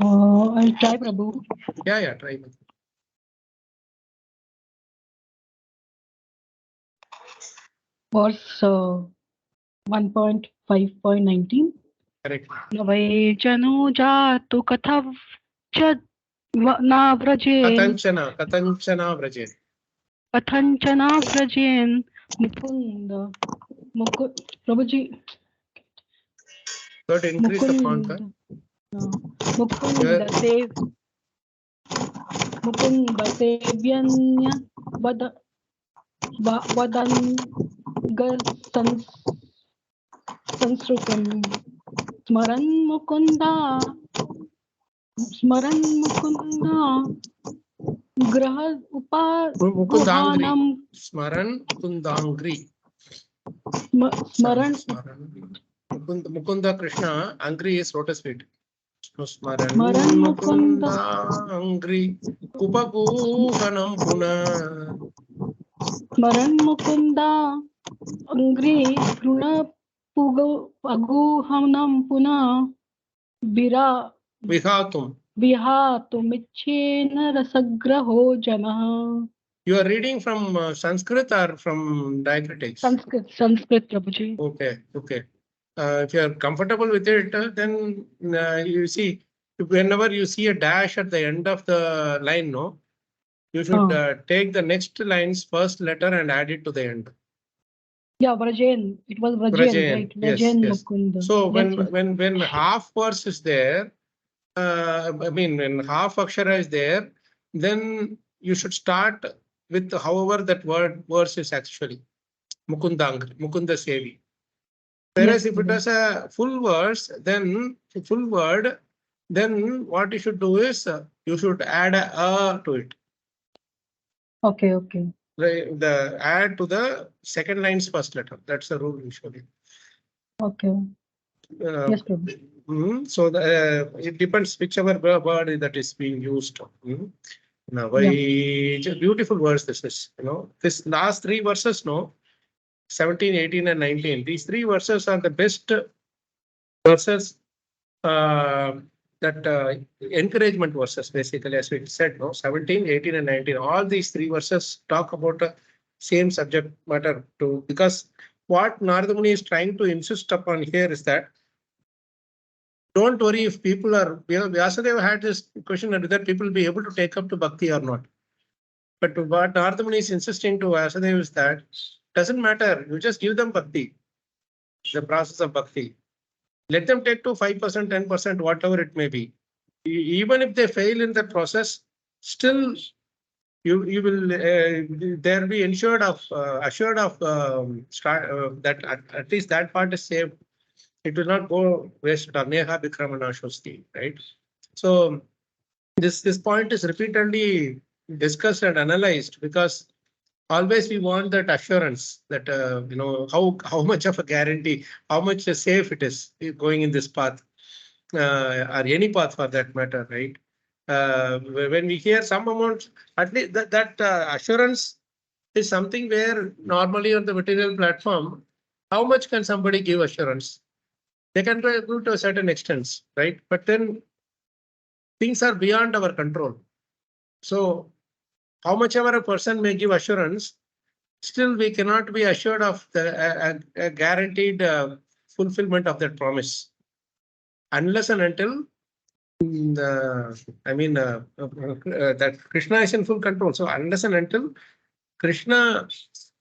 I'll try, Prabhu. Yeah, try. Verse 1.5.19. Correct. Navai jano jatu kathav cha na vrajen. Katanchana vrajen. Kathanchana vrajen. Mukunda. Prabhuji. Got to increase the font. Mukunda sev. Mukunda sevyanya vadan Sanskritam. Smaran Mukunda. Graha Mukundangri. Smaran Mukundangri. Smaran. Mukunda Krishna. Angri is lotus feet. Smaran Mukunda Angri. Upaguhanam puna. Smaran Mukunda Angri Gruna Aguhanam Puna Vihatum Ichchena Rasagraho Janaha. You are reading from Sanskrit or from diacritics? Sanskrit, Prabhuji. Okay. If you are comfortable with it, then you see, whenever you see a dash at the end of the line, no, you should take the next line's first letter and add it to the end. Yeah, Vrajen. It was Vrajen, right? Vrajen yes. Mukunda. So when half verse is there, when half akshara is there, then you should start with however that verse is actually. Mukunda Sevi. Whereas if it was a full verse, then full word, then what you should do is you should add a to it. Okay. The add to the second line's first letter. That's the rule usually. Okay. Yes, Prabhu. So it depends whichever word that is being used. Now, beautiful verse this is. This last three verses, 17, 18, and 19. These three verses are the best verses that encouragement verses, basically, as we said, 17, 18, and 19. All these three verses talk about the same subject matter too, because what Narada Muni is trying to insist upon here is that don't worry if people are, Vyasadeva had this question whether people will be able to take up to bhakti or not. But what Narada Muni is insisting to Vyasadeva is that doesn't matter, you just give them bhakti, the process of bhakti. Let them take to 5%, 10%, whatever it may be. Even if they fail in the process, still you will they'll be assured of that at least that part is saved. It will not go waste. Right? So this point is repeatedly discussed and analyzed because always we want that assurance that how much of a guarantee, how much safe it is going in this path or any path for that matter, right? When we hear some amount, at least that assurance is something where normally on the material platform, how much can somebody give assurance? They can go to a certain extent, right? But then things are beyond our control. So how much ever a person may give assurance, still we cannot be assured of the guaranteed fulfillment of that promise unless and until that Krishna is in full control. So unless and until Krishna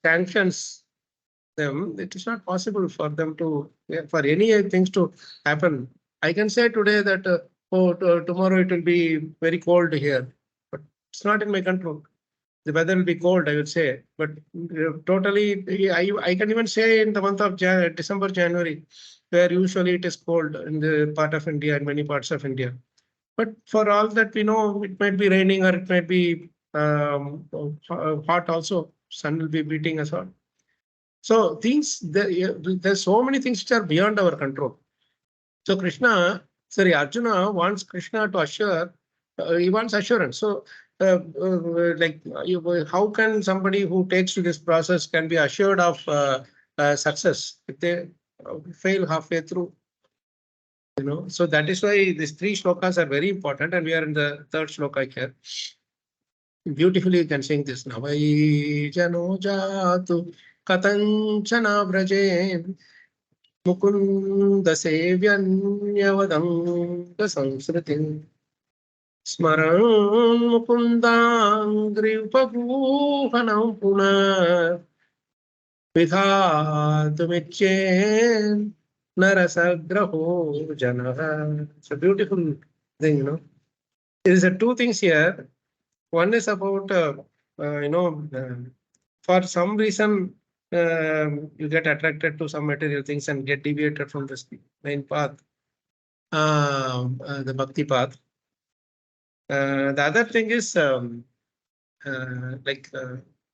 sanctions them, it is not possible for them to, for any things to happen. I can say today that tomorrow it will be very cold here, but it's not in my control. The weather will be cold, I would say, but totally, I can even say in the month of December, January, where usually it is cold in the part of India and many parts of India. But for all that we know, it might be raining or it might be hot also. Sun will be beating us on. So there's so many things which are beyond our control. So Arjuna wants Krishna to assure, he wants assurance. So how can somebody who takes to this process can be assured of success if they fail halfway through? So that is why these three shlokas are very important, and we are in the third shloka here. Beautifully you can sing this. Navai jano jatu katanchana vraje mukunda sevyanyavadam samsritim smaran mukundangri upaguhanam puna vidhatumichen narasagraho janaha. It's a beautiful thing, There is two things here. One is about, for some reason, you get attracted to some material things and get deviated from this main path, the bhakti path. The other thing is,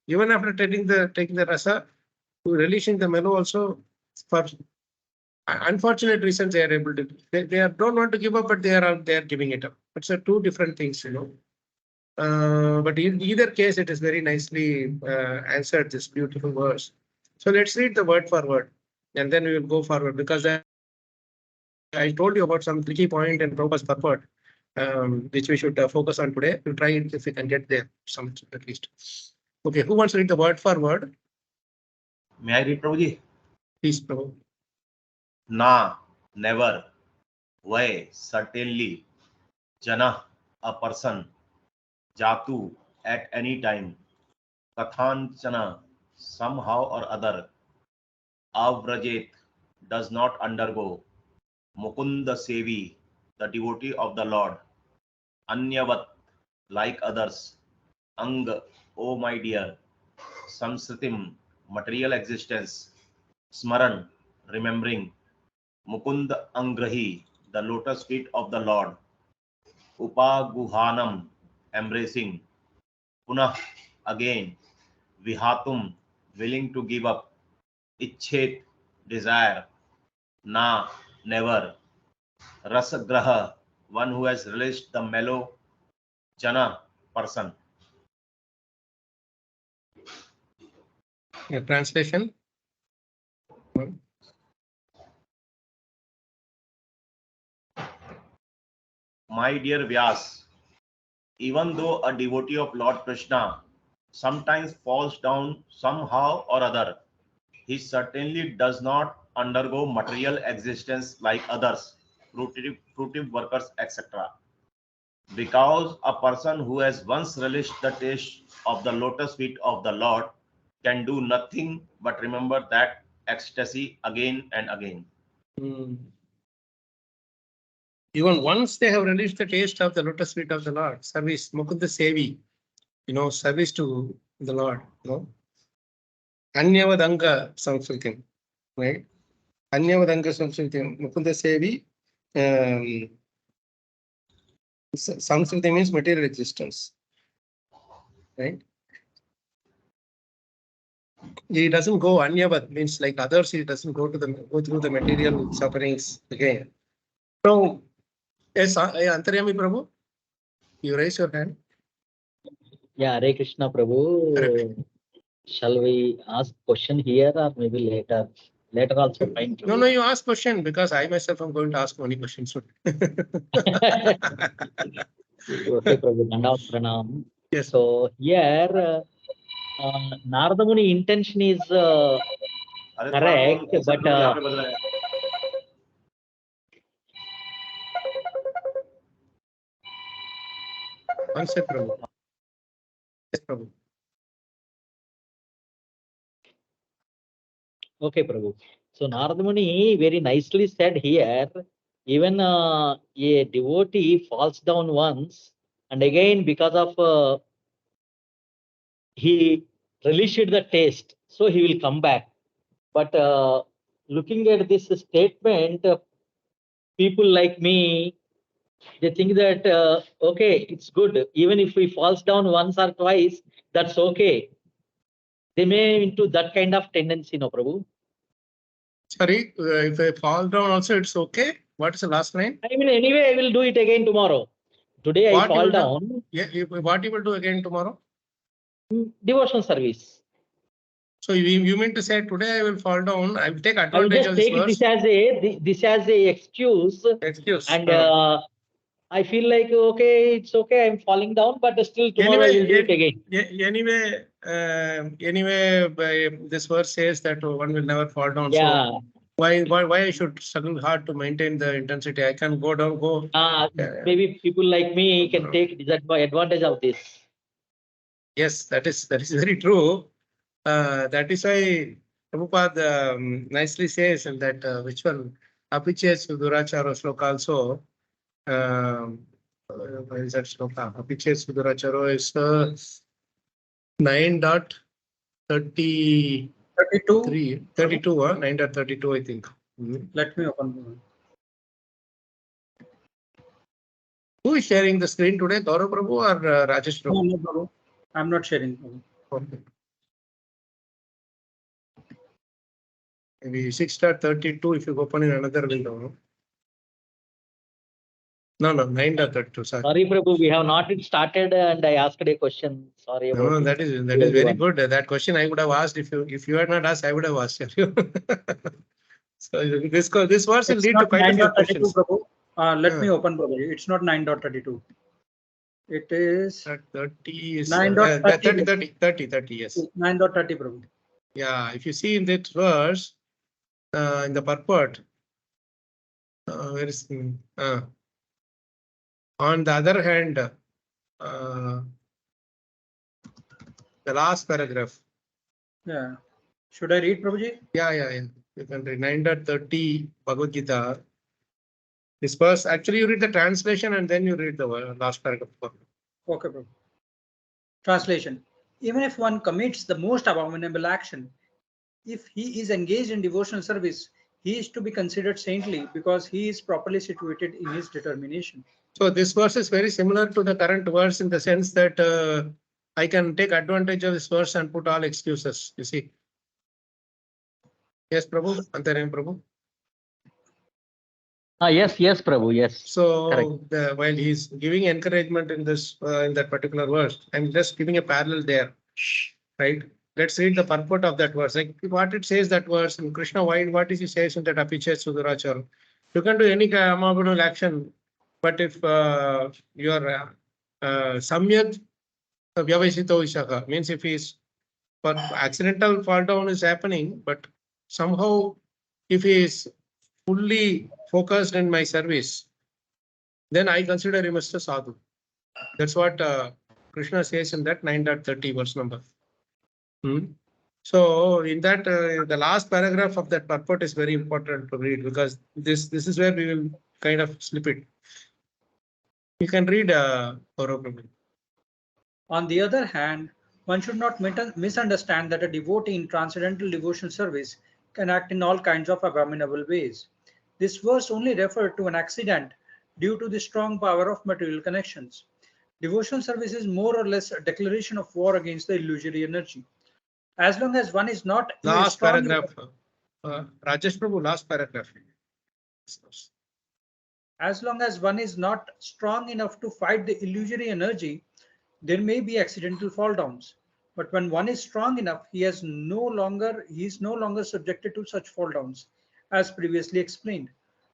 even after taking the rasa, releasing the mellow also, for unfortunate reasons, they are able to. They don't want to give up, but they are giving it up. It's two different things, But in either case, it is very nicely answered, this beautiful verse. So let's read the word for word, and then we will go forward, because I told you about some tricky point in Prabhupada's purport, which we should focus on today. We'll try it if we can get there, some at least. Okay, who wants to read the word for word? May I read, Prabhuji? Please, Prabhu. Na, never. Vai, certainly. Jana, a person. Jatu, at any time. Kathanchana, somehow or other. Avrajet, does not undergo. Mukunda Sevi, the devotee of the Lord. Anyavat, like others. Ang, oh my dear. Samsritim, material existence. Smaran, remembering. Mukund Angrahi, the lotus feet of the Lord. Upaguhanam, embracing. Punah, again. Vihatum, willing to give up. Icchet, desire. Na, never. Rasagraha, one who has relished the mellow. Jana, person. Translation. My dear Vyas, even though a devotee of Lord Krishna sometimes falls down somehow or other, he certainly does not undergo material existence like others, fruitive workers, etc. Because a person who has once relished the taste of the lotus feet of the Lord can do nothing but remember that ecstasy again and again. Even once they have relished the taste of the lotus feet of the Lord, service, Mukunda Sevi, service to the Lord, Anyavadanga Samskritim, right? Anyavadanga Samskritim, Mukunda Sevi, Samskritim means material existence, right? He doesn't go Anyavad, means like others, he doesn't go through the material sufferings again. So, yes, Antaryami Prabhu, you raise your hand. Yeah, Hare Krishna Prabhu. Correct. Shall we ask question here or maybe later? Later also fine. No, you ask question, because I myself am going to ask only questions. Okay, Prabhu. Dandavat Pranam. Yes. So here, Narada Muni intention is correct, but one second, Prabhu. Yes, Prabhu. okay, Prabhu. So Narada Muni very nicely said here, even a devotee falls down once, and again because of he relished the taste, so he will come back. But looking at this statement, people like me, they think that okay, it's good. Even if he falls down once or twice, that's okay. They may into that kind of tendency, no, Prabhu. Sorry, if I fall down also, it's okay. What is the last line? I mean, anyway, I will do it again tomorrow. Today I fall down. Yeah, what you will do again tomorrow? Devotional service. So you mean to say today I will fall down, I will take I will advantage just of this take verse? this as a excuse, Excuse. and I feel like it's okay, I'm falling down, but still tomorrow I will do it again. Anyway, this verse says that one will never fall down. Yeah. So why I should struggle hard to maintain the intensity? I can go down, go. Maybe people like me can take advantage of this. Yes, that is very true. That is why Prabhupada nicely says in that which one? Apiches Durachara sloka also. Where is that sloka? Apiches Durachara is 9.33. 32, 9.32, I think. Let me open. Who is sharing the screen today? Gaurav Prabhu or Rajesh Prabhu? No, Prabhu. I'm not sharing. Prabhu. Okay. Maybe 6.32 if you open in another window. No, 9.32. Sorry, Prabhu, we have not yet started, and I asked a question. Sorry about No, it. that is very good. That question I would have asked if you had not asked, I would have asked you. So this verse will lead to quite a few questions. Prabhu. Let me open, Prabhu. It's not 9.32. It is 30 is 9.30. 30, yes. 9.30, Prabhu. Yeah, if you see in that verse, in the purport, where is on the other hand, the last paragraph. Yeah. Should I read, Prabhuji? Yeah. You can read 9.30 Bhagavad Gita. This verse, actually you read the translation and then you read the last paragraph. Okay, Prabhu. Translation. Even if one commits the most abominable action, if he is engaged in devotional service, he is to be considered saintly because he is properly situated in his determination. So this verse is very similar to the current verse in the sense that I can take advantage of this verse and put all excuses, you see. Yes, Prabhu. Antaram Prabhu. Yes, Prabhu, yes. So while he's giving encouragement in this in that particular verse, I'm just giving a parallel there, right? Let's read the purport of that verse. Like what it says that verse in Krishna, what is he says in that Apiche Sudurachar? You can do any abominable action, but if you are samyak vyavasito ishaka, means if he's for accidental fall down is happening, but somehow if he is fully focused in my service, then I consider him as a sadhu. That's what Krishna says in that 9.30 verse number. So in that the last paragraph of that purport is very important to read because this is where we will kind of slip it. You can read On the other hand, one should not misunderstand that a devotee in transcendental devotional service can act in all kinds of abominable ways. This verse only referred to an accident due to the strong power of material connections. Devotional service is more or less a declaration of war against the illusory energy. As long as one is not last paragraph, Rajesh Prabhu, last paragraph. As long as one is not strong enough to fight the illusory energy, there may be accidental fall downs. But when one is strong enough, he is no longer subjected to such fall downs, as previously explained.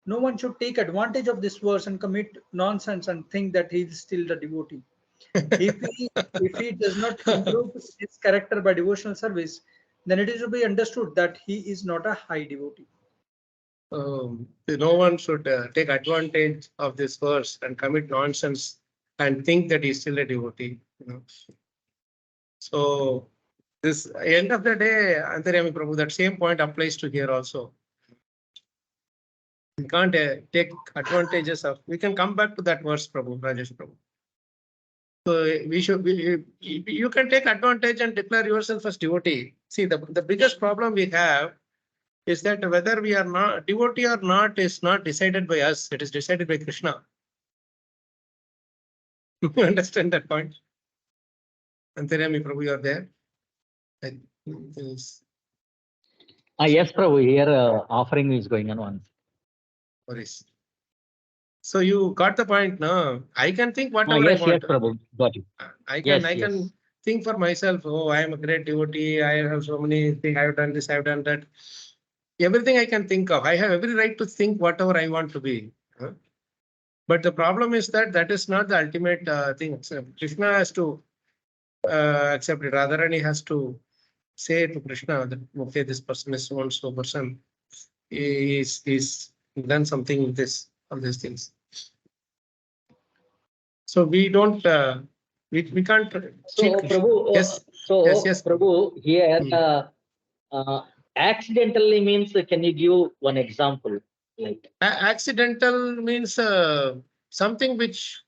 No one should take advantage of this verse and commit nonsense and think that he is still the devotee. If he does not improve his character by devotional service, then it is to be understood that he is not a high devotee. No one should take advantage of this verse and commit nonsense and think that he's still a devotee. So this end of the day, Antaryami Prabhu, that same point applies to here also. We can't take advantages of. We can come back to that verse, Prabhu, Rajesh Prabhu. So you can take advantage and declare yourself as devotee. See, the biggest problem we have is that whether we are not devotee or not is not decided by us. It is decided by Krishna. You understand that point? Antaryami Prabhu, you are there? Yes, Prabhu, here offering is going on once. So you got the point, no? I can think whatever yes, I want. Yes, Prabhu, got it. I can think for myself, oh, I am a great devotee, I have so many things, I have done this, I have done that. Everything I can think of. I have every right to think whatever I want to be. But the problem is that that is not the ultimate thing. So Krishna has to accept it. Radharani has to say to Krishna that, okay, this person is so and so person. He's done something with this, all these things. So we don't, we can't So, cheat Krishna. Prabhu, Yes, so yes. Prabhu, here, Hmm. accidentally means, can you give one example? Like, Accidental means something which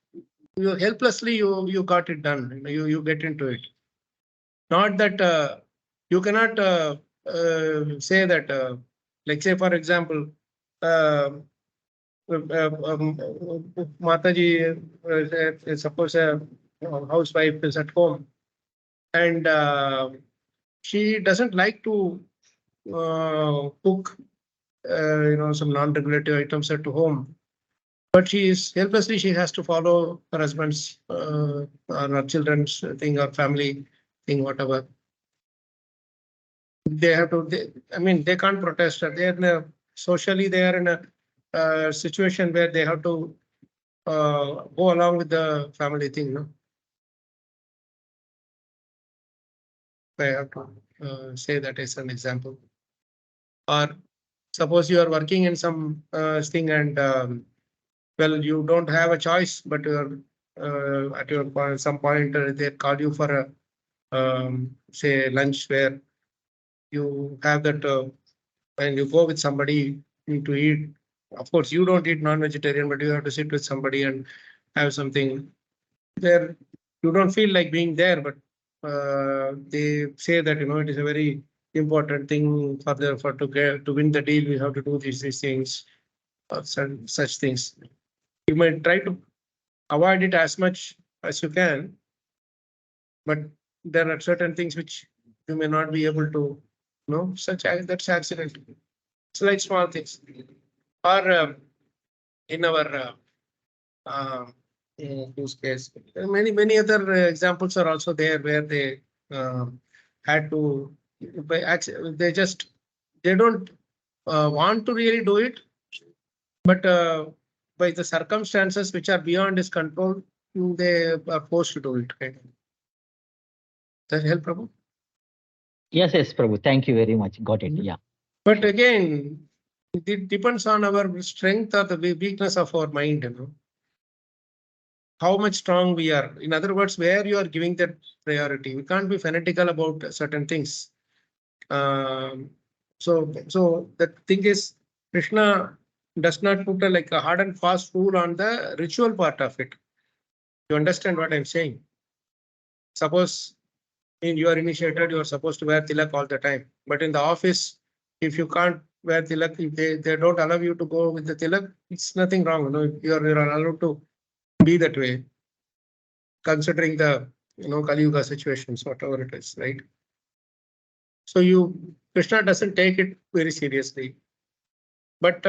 you helplessly you got it done. You get into it. Not that you cannot say that. Like say for example, Mataji, suppose a housewife is at home and she doesn't like to cook, some non-regulative items at home. But she is helplessly, she has to follow her husband's or her children's thing or family thing, whatever. They have to, I mean, they can't protest. They're in a, socially, they are in a situation where they have to go along with the family thing. No? I have to say that as an example. Or suppose you are working in some thing and well, you don't have a choice, but you're at your point, some point they call you for a say lunch where you have that and you go with somebody to eat. Of course, you don't eat non-vegetarian, but you have to sit with somebody and have something there. You don't feel like being there, but they say that it is a very important thing for to win the deal. We have to do these things, such things. You might try to avoid it as much as you can, but there are certain things which you may not be able to such as that's accident. It's like small things. Or in our use case, many other examples are also there where they had to they don't want to really do it, but by the circumstances which are beyond his control, they are forced to do it. Right? Does that help, Prabhu? yes, Prabhu. Thank you very much. Got it. Yeah. But again, it depends on our strength or the weakness of our mind. How much strong we are. In other words, where you are giving that priority. We can't be fanatical about certain things. So the thing is, Krishna does not put like a hard and fast rule on the ritual part of it. You understand what I'm saying? Suppose in you are initiated, you are supposed to wear tilak all the time. But in the office, if you can't wear tilak, if they don't allow you to go with the tilak, it's nothing wrong. You're allowed to be that way, considering the Kali Yuga situations, whatever it is, right? So Krishna doesn't take it very seriously. But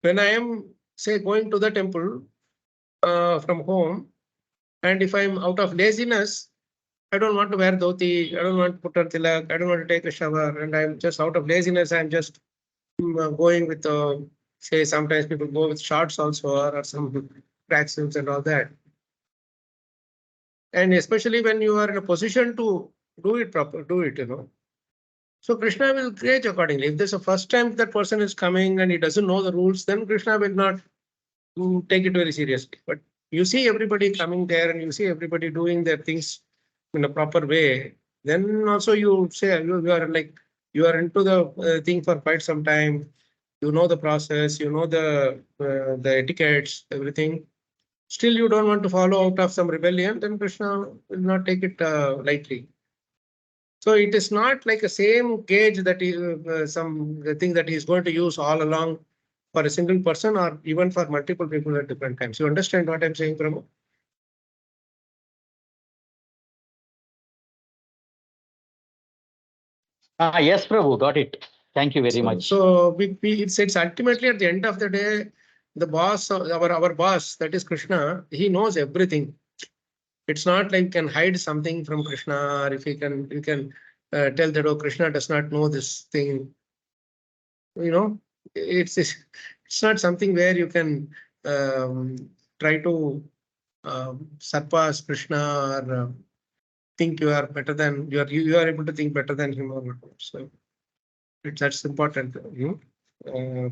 when I am, say, going to the temple from home, and if I'm out of laziness, I don't want to wear dhoti, I don't want to put on tilak, I don't want to take a shower, and I'm just out of laziness, I'm just going with, say, sometimes people go with shorts also, or some tracksuits and all that. And especially when you are in a position to do it proper, So Krishna will gauge accordingly. If there's a first time that person is coming and he doesn't know the rules, then Krishna will not take it very seriously. But you see everybody coming there and you see everybody doing their things in a proper way, then also you say you are into the thing for quite some time. You know the process, you know the etiquettes, everything. Still, you don't want to follow out of some rebellion, then Krishna will not take it lightly. So it is not like a same gauge that some thing that he is going to use all along for a single person or even for multiple people at different times. You understand what I'm saying, Prabhu? Yes, Prabhu. Got it. Thank you very much. So it's ultimately at the end of the day, the boss, our boss, that is Krishna, he knows everything. It's not like you can hide something from Krishna, or if you can tell that, oh, Krishna does not know this thing. It's not something where you can try to surpass Krishna, or think you are better than you are able to think better than him or whatever. So that's important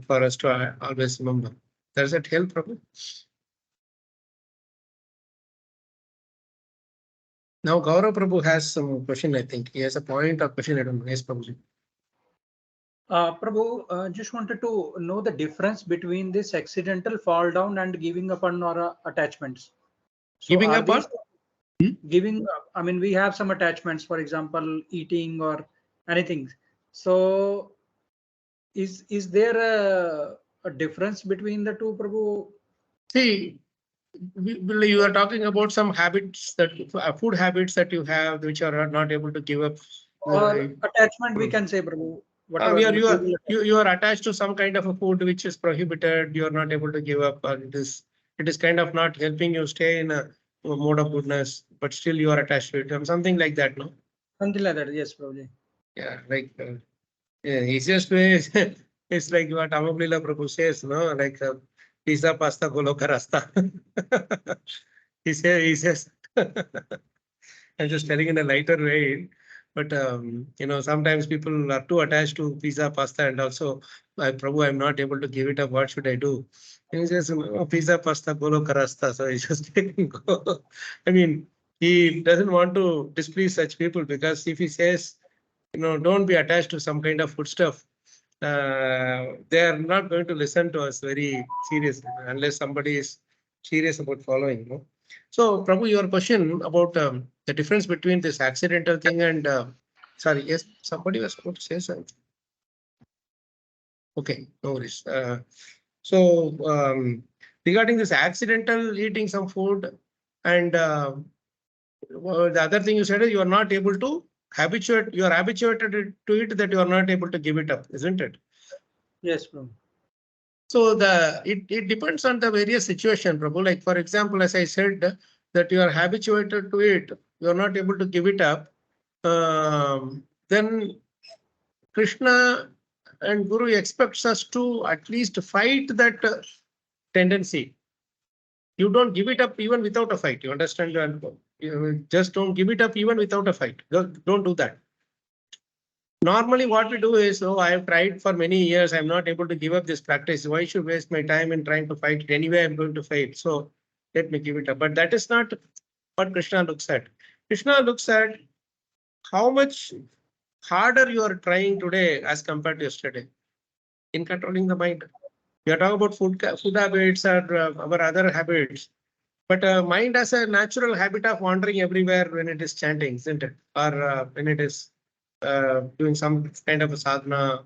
for us to always remember. Does that help, Prabhu? Now Gaurav Prabhu has some question. I think he has a point or question. I don't know. Yes, Prabhuji. Prabhu, just wanted to know the difference between this accidental fall down and giving up on our attachments. So Giving are up on? these giving up? I mean, we have some attachments, for example, eating or anything. So is there a difference between the two, Prabhu? See, you are talking about some habits, that food habits that you have, which are not able to give up. Or attachment, we can say, Prabhu. Whatever You are attached to some kind of a food which is prohibited. You are not able to give up. It is kind of not helping you stay in a mode of goodness, but still you are attached to it. Something like that, no? Something like that, yes, Prabhu. Yeah, like easiest way is it's like what Amablila Prabhu says, no? Like pizza, pasta, goloka, rasta. He says. I'm just telling in a lighter way. But sometimes people are too attached to pizza, pasta, and also, Prabhu, I'm not able to give it up. What should I do? And he says, pizza, pasta, golo karasta. So he just letting go. I mean, he doesn't want to displease such people, because if he says, don't be attached to some kind of food stuff, they are not going to listen to us very seriously unless somebody is serious about following. So, Prabhu, your question about the difference between this accidental thing and sorry, yes, somebody was about to say something. Okay, no worries. So, regarding this accidental eating some food, and the other thing you said is you are not able to habituate. You are habituated to it, that you are not able to give it up, isn't it? Yes, Prabhu. So it depends on the various situation, Prabhu. Like for example, as I said, that you are habituated to it, you are not able to give it up. Then Krishna and Guru expects us to at least fight that tendency. You don't give it up even without a fight. You understand? You just don't give it up even without a fight. Don't do that. Normally what we do is, I have tried for many years, I'm not able to give up this practice. Why should waste my time in trying to fight it? Anyway, I'm going to fail. So let me give it up. But that is not what Krishna looks at. Krishna looks at how much harder you are trying today as compared to yesterday in controlling the mind. We are talking about food habits or our other habits. But mind has a natural habit of wandering everywhere when it is chanting, isn't it? Or when it is doing some kind of a sadhana.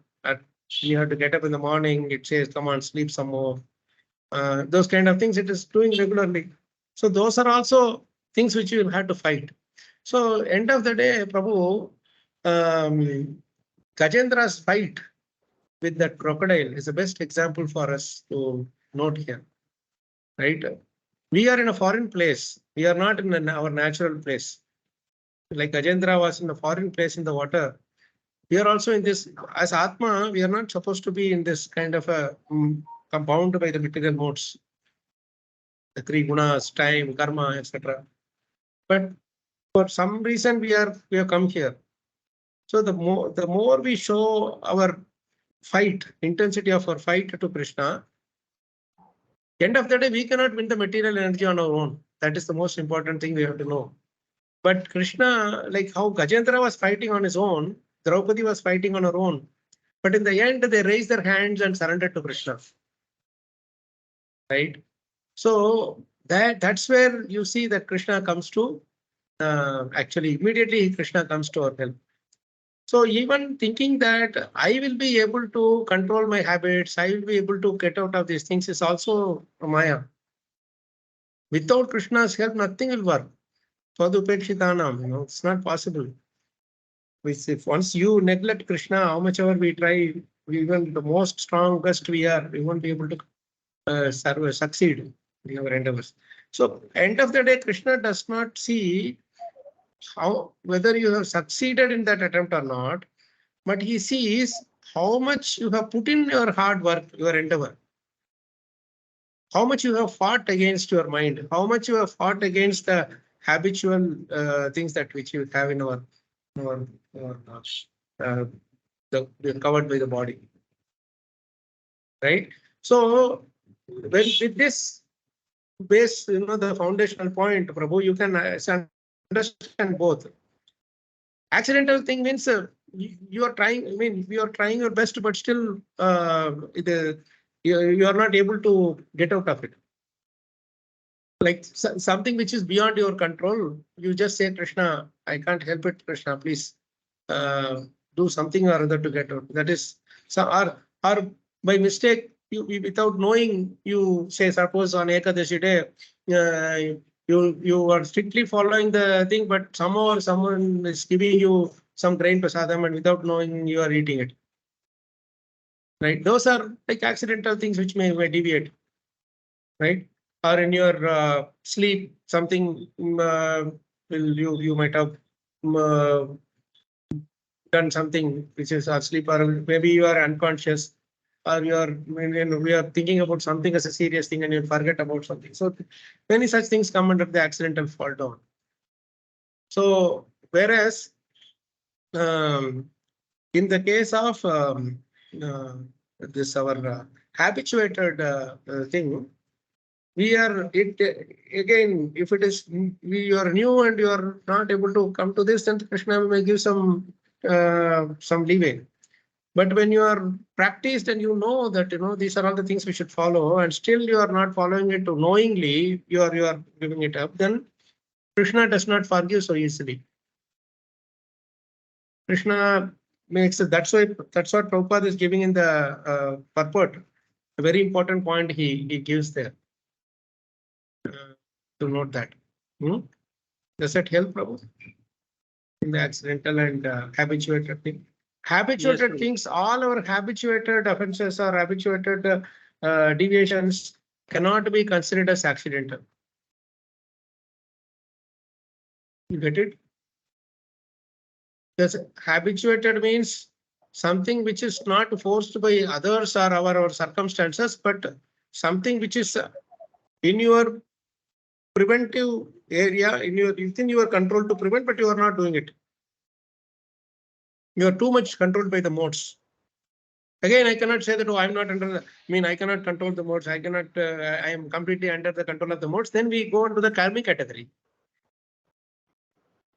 You have to get up in the morning. It says, come on, sleep some more. Those kind of things it is doing regularly. So those are also things which you have to fight. So end of the day, Prabhu, Gajendra's fight with that crocodile is the best example for us to note here, right? We are in a foreign place. We are not in our natural place. Like Gajendra was in a foreign place in the water. We are also in this, as Atma, we are not supposed to be in this kind of a bound by the material modes, the three gunas, time, karma, etc. But for some reason we have come here. So the more we show our fight, intensity of our fight to Krishna, end of the day, we cannot win the material energy on our own. That is the most important thing we have to know. But Krishna, like how Gajendra was fighting on his own, Draupadi was fighting on her own. But in the end, they raised their hands and surrendered to Krishna. Right? So that's where you see that Krishna comes to, actually immediately Krishna comes to our help. So even thinking that I will be able to control my habits, I will be able to get out of these things is also a Maya. Without Krishna's help, nothing will work. Swadupekshitanam, it's not possible. If once you neglect Krishna, how much ever we try, even the most strongest we are, we won't be able to succeed in our endeavors. So end of the day, Krishna does not see how whether you have succeeded in that attempt or not, but he sees how much you have put in your hard work, your endeavor. How much you have fought against your mind, how much you have fought against the habitual things that which you have in our the covered by the body, right? So when with this base, the foundational point, Prabhu, you can understand both. Accidental thing means you are trying. I mean, you are trying your best, but still you are not able to get out of it. Like something which is beyond your control, you just say, Krishna, I can't help it, Krishna, please do something or other to get out. That is, or by mistake, you without knowing, you say, suppose on Ekadashi day, you are strictly following the thing, but somehow someone is giving you some grain prasadam and without knowing you are eating it. Right? Those are like accidental things which may deviate. Right? Or in your sleep, something you might have done something which is asleep, or maybe you are unconscious, or we are thinking about something as a serious thing and you forget about something. So many such things come under the accidental fall down. So whereas in the case of this our habituated thing, we are again, if it is you are new and you are not able to come to this, then Krishna may give some leeway. But when you are practiced and you know that these are all the things we should follow, and still you are not following it knowingly, you are giving it up, then Krishna does not forgive so easily. Krishna makes it. That's what Prabhupada is giving in the purport. A very important point he gives there. To note that. Does that help, Prabhu? In the accidental and habituated thing. Habituated things, all our habituated offenses or habituated deviations cannot be considered as accidental. You get it? Because habituated means something which is not forced by others or our circumstances, but something which is in your preventive area, within your control to prevent, but you are not doing it. You are too much controlled by the modes. Again, I cannot say that, oh, I'm not under I cannot control the modes. I cannot, I am completely under the control of the modes. Then we go into the karmic category.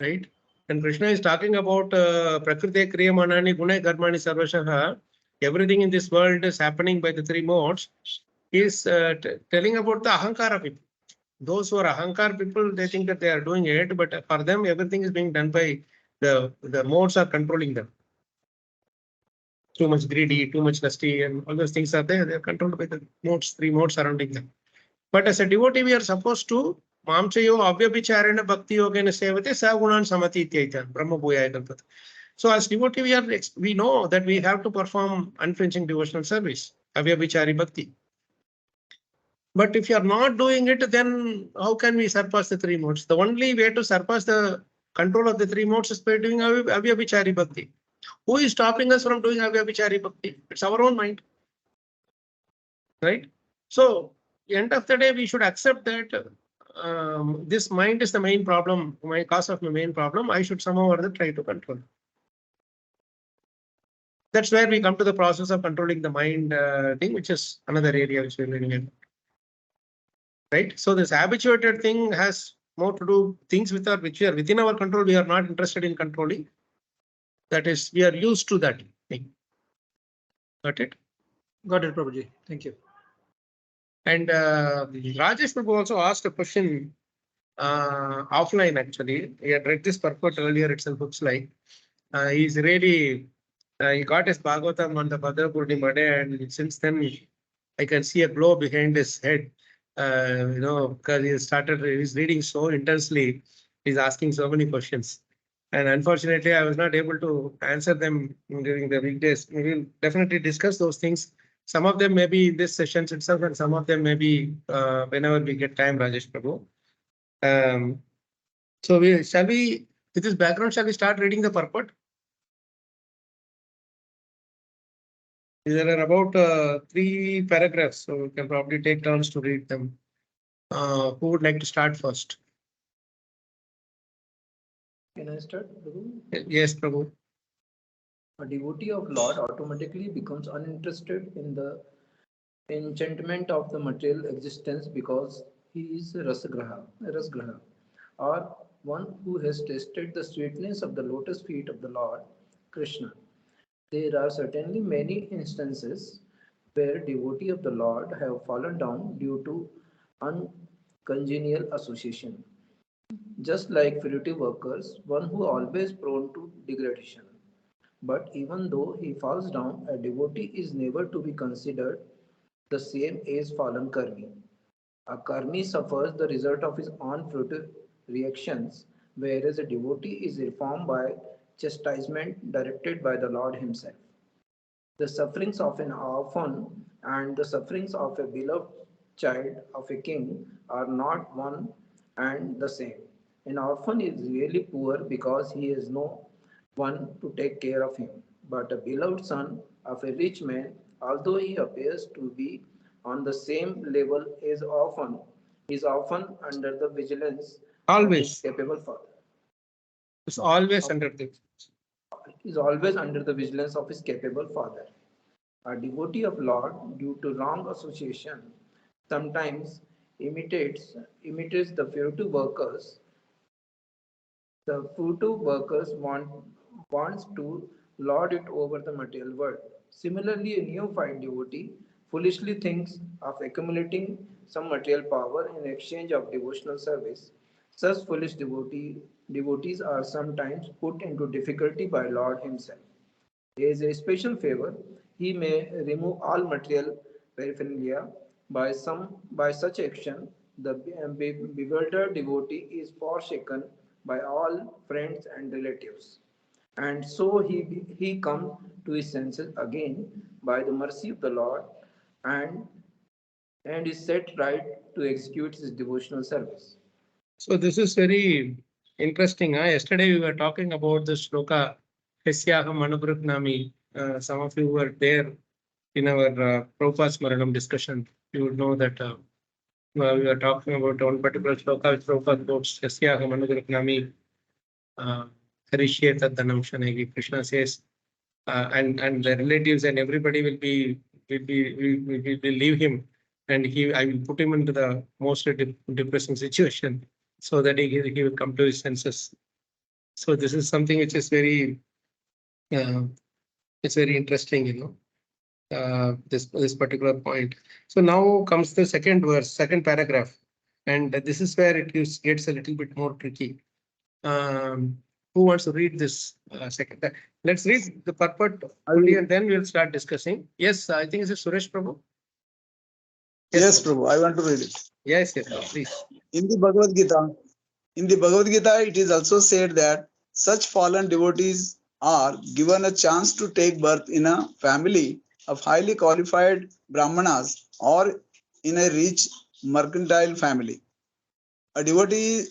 Right? And Krishna is talking about Prakriti Kriyamanani Guna Karmani Sarvashaha. Everything in this world is happening by the three modes. He is telling about the Ahankara people. Those who are Ahankar people, they think that they are doing it, but for them, everything is being done by the modes are controlling them. Too much greedy, too much lusty, and all those things are there. They are controlled by the modes, three modes surrounding them. But as a devotee, we are supposed to Mamchayo Avyabhicharena Bhakti Yogena Sevate Sagunan Samati Ityaitan Brahma Bhuyaya Kalpata. So as devotee, we know that we have to perform unflinching devotional service, Avyabhichari Bhakti. But if you are not doing it, then how can we surpass the three modes? The only way to surpass the control of the three modes is by doing Avyabhichari Bhakti. Who is stopping us from doing Avyabhichari Bhakti? It's our own mind. Right? So, end of the day, we should accept that this mind is the main problem, cause of my main problem. I should somehow or other try to control. That's where we come to the process of controlling the mind thing, which is another area which we're learning in. Right? So this habituated thing has more to do things which are within our control. We are not interested in controlling. That is, we are used to that thing. Got it? Got it, Prabhuji. Thank you. And Rajesh Prabhu also asked a question offline actually. He had read this purport earlier itself, looks like. He's really, he got his Bhagavatam on the Bhadra Purnima day, and since then I can see a glow behind his head. Because he's reading so intensely, he's asking so many questions. And unfortunately, I was not able to answer them during the weekdays. We will definitely discuss those things Some of them may be in this sessions itself, and some of them may be whenever we get time, Rajesh Prabhu. So shall we, with this background, shall we start reading the purport? There are about 3 paragraphs, so we can probably take turns to read them. Who would like to start first? Can I start, Prabhu? Yes, Prabhu. A devotee of Lord automatically becomes uninterested in the enchantment of the material existence because he is rasgraha, or one who has tasted the sweetness of the lotus feet of the Lord Krishna. There are certainly many instances where devotees of the Lord have fallen down due to uncongenial association. Just like fruitive workers, one who always prone to degradation. But even though he falls down, a devotee is never to be considered the same as fallen karmi. A karmi suffers the result of his own fruitive reactions, whereas a devotee is reformed by chastisement directed by the Lord himself. The sufferings of an orphan and the sufferings of a beloved child of a king are not one and the same. An orphan is really poor because he has no one to take care of him. But a beloved son of a rich man, although he appears to be on the same level as orphan, is often under the vigilance of his Always. capable father. It's always under the. Is always under the vigilance of his capable father. A devotee of Lord, due to wrong association, sometimes imitates the fruitive workers. The fruitive workers wants to lord it over the material world. Similarly, a neophyte devotee foolishly thinks of accumulating some material power in exchange of devotional service. Such foolish devotees are sometimes put into difficulty by Lord himself. As a special favor, he may remove all material paraphernalia. By such action, the bewildered devotee is forsaken by all friends and relatives. And so he comes to his senses again by the mercy of the Lord and, and is set right to execute his devotional service. So this is very interesting. Yesterday we were talking about the shloka Hisyaham Anubruknami. Some of you were there in our Prabhupada Smaranam discussion. You would know that we were talking about one particular shloka which Prabhupada quotes Hisyaham Anubruknami Harishye Taddanam Shanegi. Krishna says, and the relatives and everybody will leave him, and I will put him into the most depressing situation so that he will come to his senses. So this is something which is very it's very interesting, this particular point. So now comes the second verse, second paragraph, and this is where it gets a little bit more tricky. Who wants to read this second? Let's read the purport fully and then we'll start discussing. Yes, I think it's Suresh Prabhu. Yes, Prabhu, I want to read it. Yes, please. In the Bhagavad Gita, it is also said that such fallen devotees are given a chance to take birth in a family of highly qualified Brahmanas or in a rich mercantile family. A devotee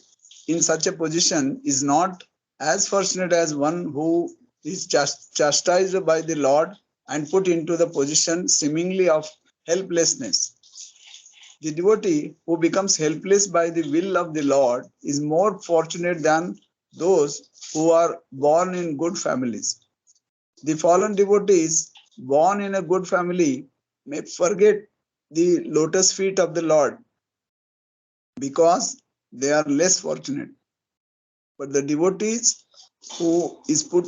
in such a position is not as fortunate as one who is chastised by the Lord and put into the position seemingly of helplessness. The devotee who becomes helpless by the will of the Lord is more fortunate than those who are born in good families. The fallen devotees born in a good family may forget the lotus feet of the Lord because they are less fortunate. But the devotees who is put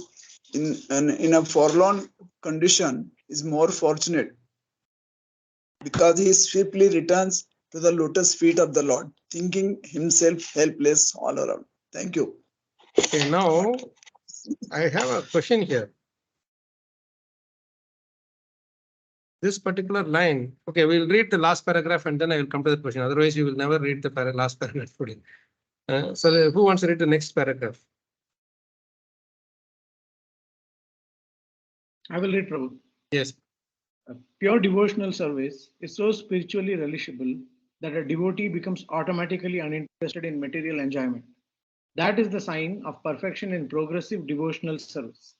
in a forlorn condition is more fortunate because he swiftly returns to the lotus feet of the Lord, thinking himself helpless all around. Thank you. Okay, now I have a question here. This particular line, okay, we'll read the last paragraph and then I will come to the question. Otherwise, you will never read the last paragraph today. So who wants to read the next paragraph? I will read, Prabhu. Yes. Pure devotional service is so spiritually relishable that a devotee becomes automatically uninterested in material enjoyment. That is the sign of perfection in progressive devotional service.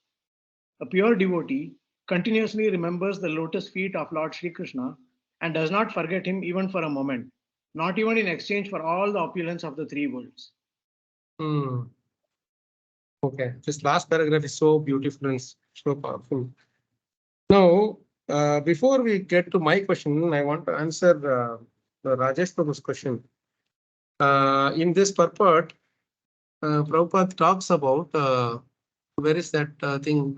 A pure devotee continuously remembers the lotus feet of Lord Sri Krishna and does not forget him even for a moment, not even in exchange for all the opulence of the three worlds. Okay, this last paragraph is so beautiful and so powerful. Now, before we get to my question, I want to answer Rajesh Prabhu's question. In this purport, Prabhupada talks about where is that thing?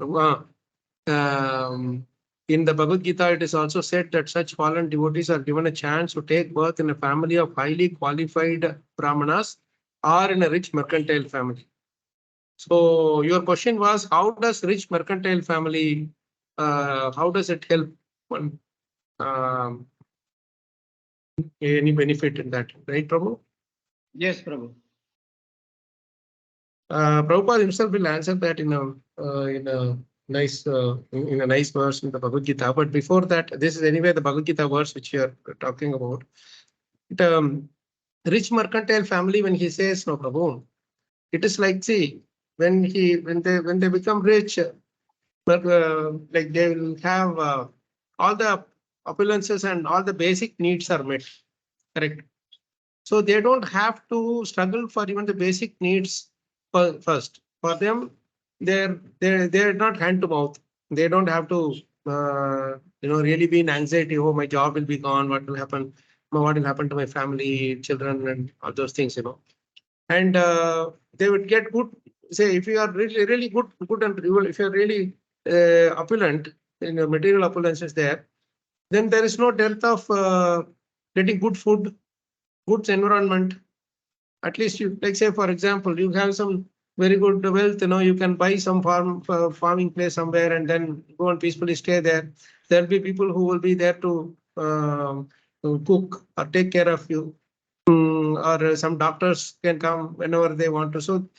In the Bhagavad Gita, it is also said that such fallen devotees are given a chance to take birth in a family of highly qualified brahmanas or in a rich mercantile family. So your question was, how does rich mercantile family, how does it help one? Any benefit in that, right, Prabhu? Yes, Prabhu. Prabhupada himself will answer that in a nice verse in the Bhagavad Gita. But before that, this is anyway the Bhagavad Gita verse which you are talking about. Rich mercantile family, when he says no, Prabhu, it is like, see, when they become rich, but like they will have all the opulences and all the basic needs are met, correct? So they don't have to struggle for even the basic needs first. For them, they're not hand to mouth. They don't have to really be in anxiety. Oh, my job will be gone. What will happen? What will happen to my family, children, and all those things, And they would get good. Say if you are really good and if you're really opulent, material opulence is there, then there is no dearth of getting good food, good environment. At least you, like say for example, you have some very good wealth, you can buy some farming place somewhere and then go and peacefully stay there. There'll be people who will be there to cook or take care of you, or some doctors can come whenever they want to. So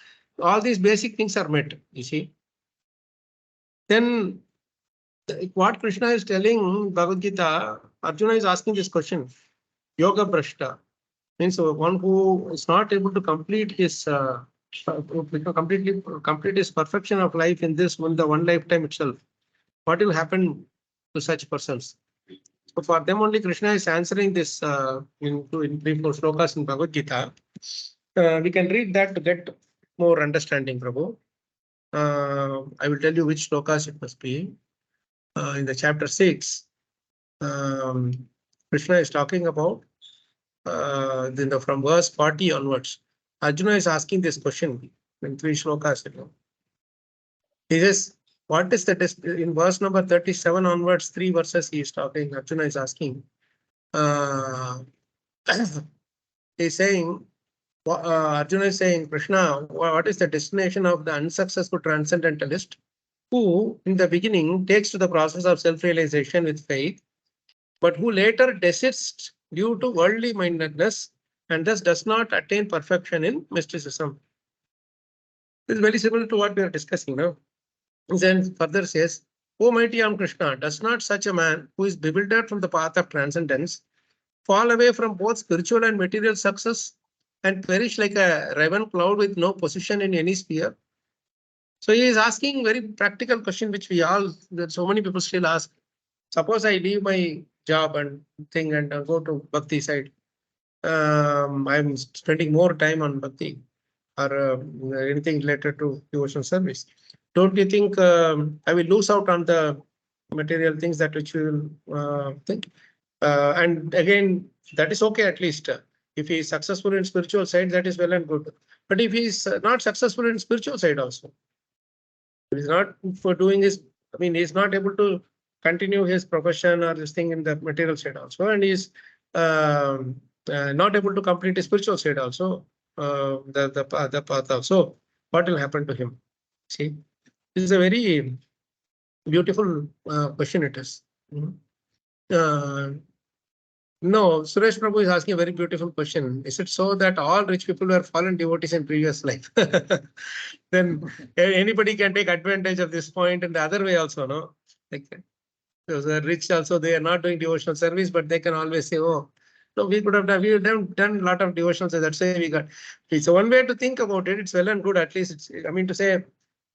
all these basic things are met, you see. Then what Krishna is telling Bhagavad Gita, Arjuna is asking this question, Yoga Brashta, means one who is not able to complete his complete his perfection of life in this the one lifetime itself. What will happen to such persons? So for them only Krishna is answering this in 3-4 slokas in Bhagavad Gita. We can read that to get more understanding, Prabhu. I will tell you which slokas it must be. In the chapter 6, Krishna is talking about from verse 40 onwards. Arjuna is asking this question in 3 slokas. He says, what is the in verse number 37 onwards, 3 verses he is talking. Arjuna is asking. He's saying, Arjuna is saying, Krishna, what is the destination of the unsuccessful transcendentalist who, in the beginning, takes to the process of self-realization with faith, but who later desists due to worldly mindedness and thus does not attain perfection in mysticism? This is very similar to what we are discussing now. Then further says, O mighty Am Krishna, does not such a man who is bewildered from the path of transcendence fall away from both spiritual and material success and perish like a raven cloud with no position in any sphere? So he is asking very practical question, which that so many people still ask. Suppose I leave my job and thing and go to Bhakti side. I'm spending more time on Bhakti or anything related to devotional service. Don't you think I will lose out on the material things that which we will think? And again, that is okay at least. If he is successful in spiritual side, that is well and good. But if he is not successful in spiritual side also, he is not for doing his, he is not able to continue his profession or this thing in the material side also, and he is not able to complete his spiritual side also, the path also. What will happen to him? See, this is a very beautiful question it is. No, Suresh Prabhu is asking a very beautiful question. Is it so that all rich people were fallen devotees in previous life? Then anybody can take advantage of this point and the other way also, no? Like Those are rich also, they are not doing devotional service, but they can always say, oh, no, we could have done, we have done a lot of devotional service. That's why we got. It's one way to think about it. It's well and good. At least it's, I mean, to say,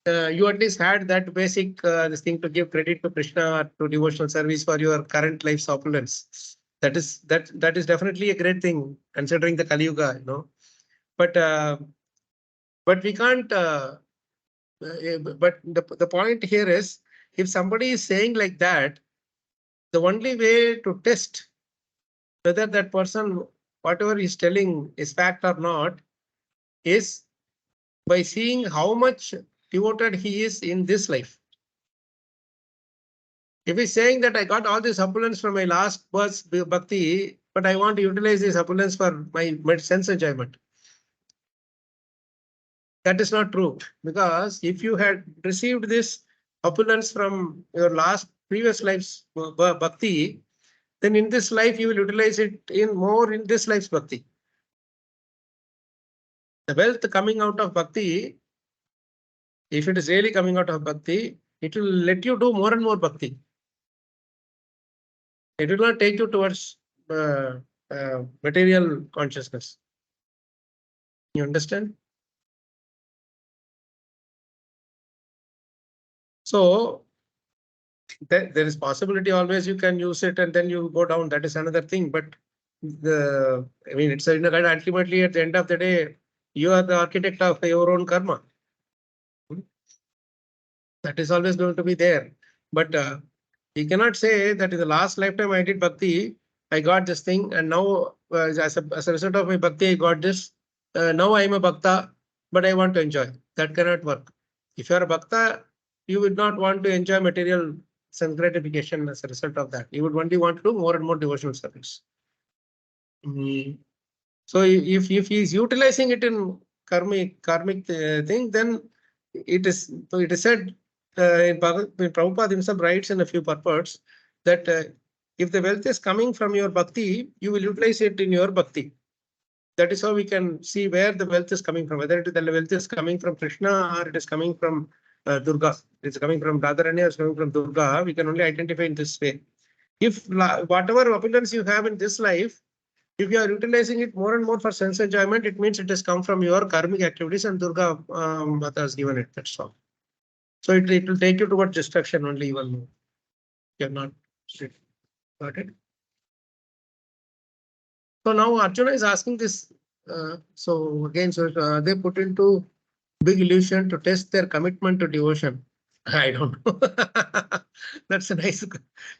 you at least had that basic this thing to give credit to Krishna, to devotional service for your current life's opulence. That is definitely a great thing considering the Kali Yuga, you know. But we can't. But the point here is, if somebody is saying like that, the only way to test whether that person, whatever he's telling is fact or not, is by seeing how much devoted he is in this life. If he's saying that I got all this opulence from my last birth's bhakti, but I want to utilize this opulence for my sense enjoyment, that is not true. Because if you had received this opulence from your last previous life's bhakti, then in this life you will utilize it in this life's bhakti. The wealth coming out of bhakti, if it is really coming out of bhakti, it will let you do more and more bhakti. It will not take you towards material consciousness. You understand? So there is possibility always you can use it and then you go down. That is another thing. But I mean, it's ultimately at the end of the day, you are the architect of your own karma. That is always going to be there. But you cannot say that in the last lifetime I did bhakti, I got this thing, and now as a result of my bhakti, I got this. Now I am a bhakta, but I want to enjoy. That cannot work. If you are a bhakta, you would not want to enjoy material sense gratification as a result of that. You would only want to do more and more devotional service. So if he is utilizing it in karmic thing, then it is said in Prabhupada himself writes in a few purports that if the wealth is coming from your bhakti, you will utilize it in your bhakti. That is how we can see where the wealth is coming from, whether the wealth is coming from Krishna or it is coming from Durga. It's coming from Radharani or it's coming from Durga. We can only identify in this way. If whatever opulence you have in this life, if you are utilizing it more and more for sense enjoyment, it means it has come from your karmic activities and Durga Mata has given it. That's all. So it will take you towards destruction only even more. You're not. Got it? So now Arjuna is asking this. So again, they put into big illusion to test their commitment to devotion. I don't know. That's a nice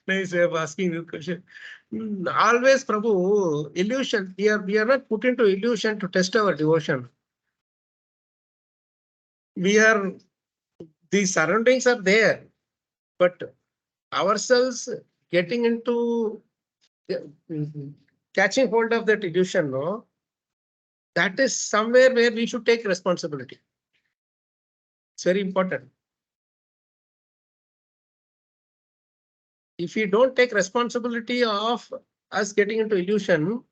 way of asking this question. Always, Prabhu, illusion. We are not put into illusion to test our devotion. The surroundings are there, but ourselves getting into catching hold of that illusion, no, that is somewhere where we should take responsibility. It's very important. If we don't take responsibility of us getting into illusion,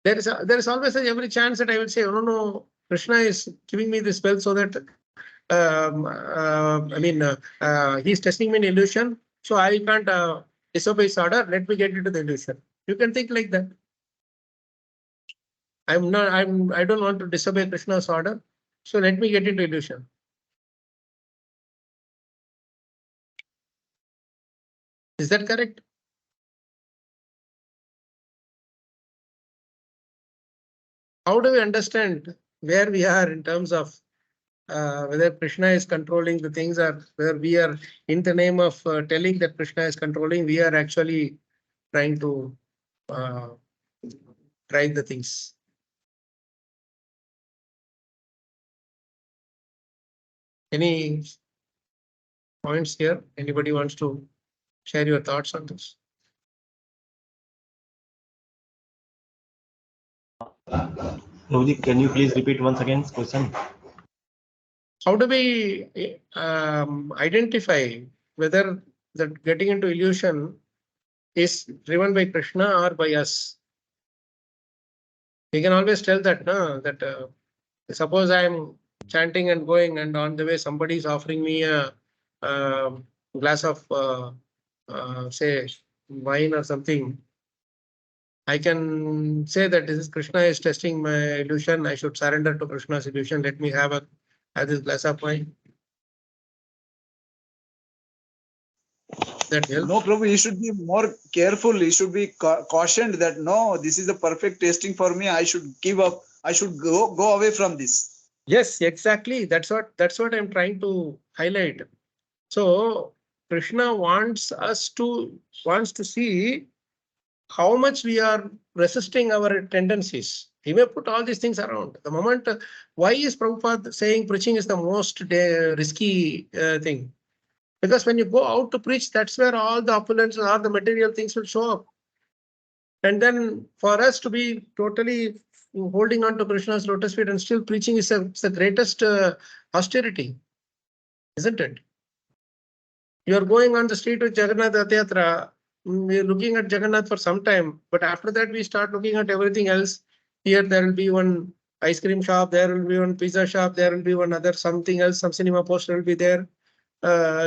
there is always every chance that I will say, oh, no, Krishna is giving me this wealth so that he's testing me in illusion, so I can't disobey his order. Let me get into the illusion. You can think like that. I don't want to disobey Krishna's order, so let me get into illusion. Is that correct? How do we understand where we are in terms of whether Krishna is controlling the things, or whether we are, in the name of telling that Krishna is controlling, we are actually trying to drive the things? Any points here? Anybody wants to share your thoughts on this? Prabhuji, can you please repeat once again this question? How do we identify whether that getting into illusion is driven by Krishna or by us? We can always tell that, no, that suppose I am chanting and going, and on the way somebody is offering me a glass of say wine or something, I can say that this is Krishna is testing my illusion. I should surrender to Krishna's illusion. Let me have this glass of wine. That helps. No, Prabhu, you should be more careful. You should be cautioned that no, this is the perfect tasting for me. I should give up. I should go away from this. Yes, exactly. That's what I'm trying to highlight. So Krishna wants to see how much we are resisting our tendencies. He may put all these things around. The moment, why is Prabhupada saying preaching is the most risky thing? Because when you go out to preach, that's where all the opulence or the material things will show up. And then for us to be totally holding on to Krishna's lotus feet and still preaching is the greatest austerity, isn't it? You're going on the street with Jagannath Yatra, we're looking at Jagannath for some time, but after that we start looking at everything else. Here there will be one ice cream shop, there will be one pizza shop, there will be one other something else, some cinema poster will be there.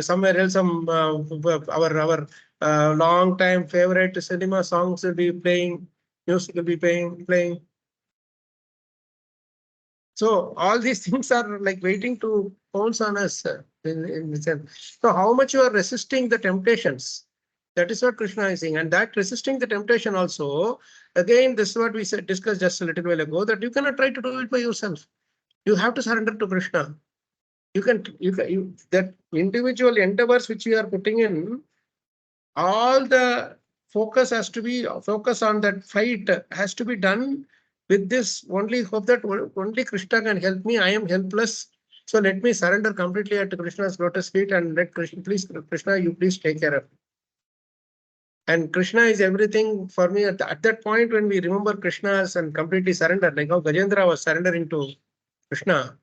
Somewhere else, our long time favorite cinema songs will be playing, music will be playing. So all these things are like waiting to pounce on us in the sense. So how much you are resisting the temptations? That is what Krishna is saying. And that resisting the temptation also, again, this is what we said, discussed just a little while ago, that you cannot try to do it by yourself. You have to surrender to Krishna. That individual endeavors which you are putting in, all the focus has to be focus on that fight has to be done with this only hope that only Krishna can help me. I am helpless. So let me surrender completely at Krishna's lotus feet and let Krishna, you please take care of me. And Krishna is everything for me. At that point, when we remember Krishna's and completely surrender, like how Gajendra was surrendering to Krishna,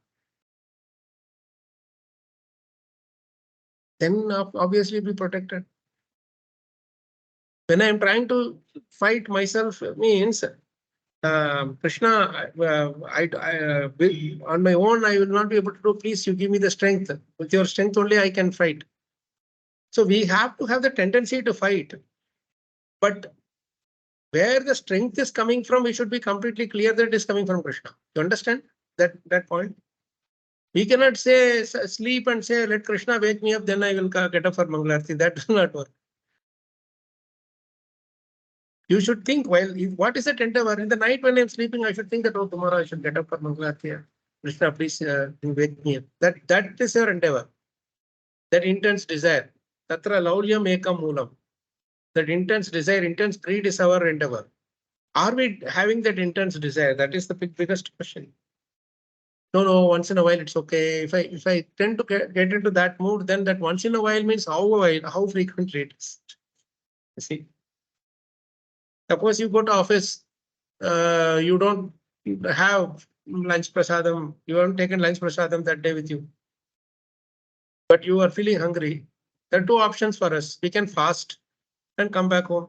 then obviously be protected. When I am trying to fight myself, means Krishna, on my own, I will not be able to do. Please, you give me the strength. With your strength only, I can fight. So we have to have the tendency to fight. But where the strength is coming from, we should be completely clear that it is coming from Krishna. You understand that point? We cannot say sleep and say, let Krishna wake me up, then I will get up for Mangalarti. That does not work. You should think, well, what is the endeavor? In the night when I'm sleeping, I should think that, oh, tomorrow I should get up for Mangalarti. Krishna, please wake me up. That is your endeavor. That intense desire. Tatra laulyam ekam moolam. That intense desire, intense greed is our endeavor. Are we having that intense desire? That is the biggest question. No, once in a while it's okay. If I tend to get into that mood, then that once in a while means how frequently it is. You see. Suppose you go to office, you don't have lunch prasadam, you haven't taken lunch prasadam that day with you, but you are feeling hungry. There are two options for us. We can fast and come back home.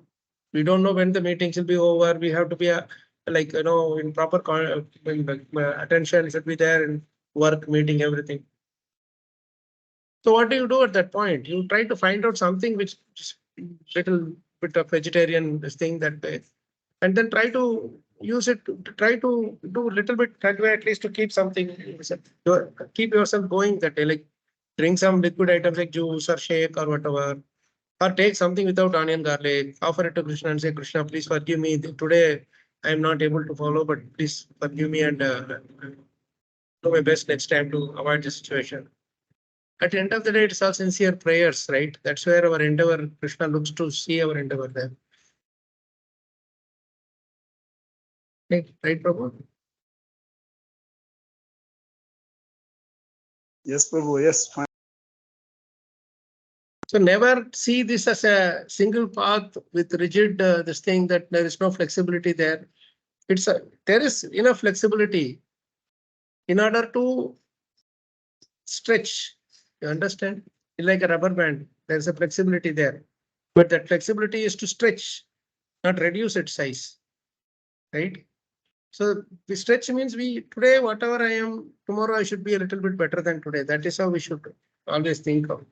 We don't know when the meetings will be over. We have to be in proper attention should be there in work, meeting, everything. So what do you do at that point? You try to find out something which is little bit of vegetarian thing that way, and then try to use it. Try to do a little bit that way at least to keep something. Keep yourself going that day. Like drink some liquid items like juice or shake or whatever. Or take something without onion garlic, offer it to Krishna and say, Krishna, please forgive me. Today I am not able to follow, but please forgive me and do my best next time to avoid this situation. At the end of the day, it's all sincere prayers, right? That's where our endeavor, Krishna looks to see our endeavor there. Right, Prabhu? Yes, Prabhu. Yes. Fine. So never see this as a single path with rigid this thing that there is no flexibility there. There is enough flexibility in order to stretch. You understand? Like a rubber band, there's a flexibility there, but that flexibility is to stretch, not reduce its size, right? So the stretch means today whatever I am, tomorrow I should be a little bit better than today. That is how we should always think of.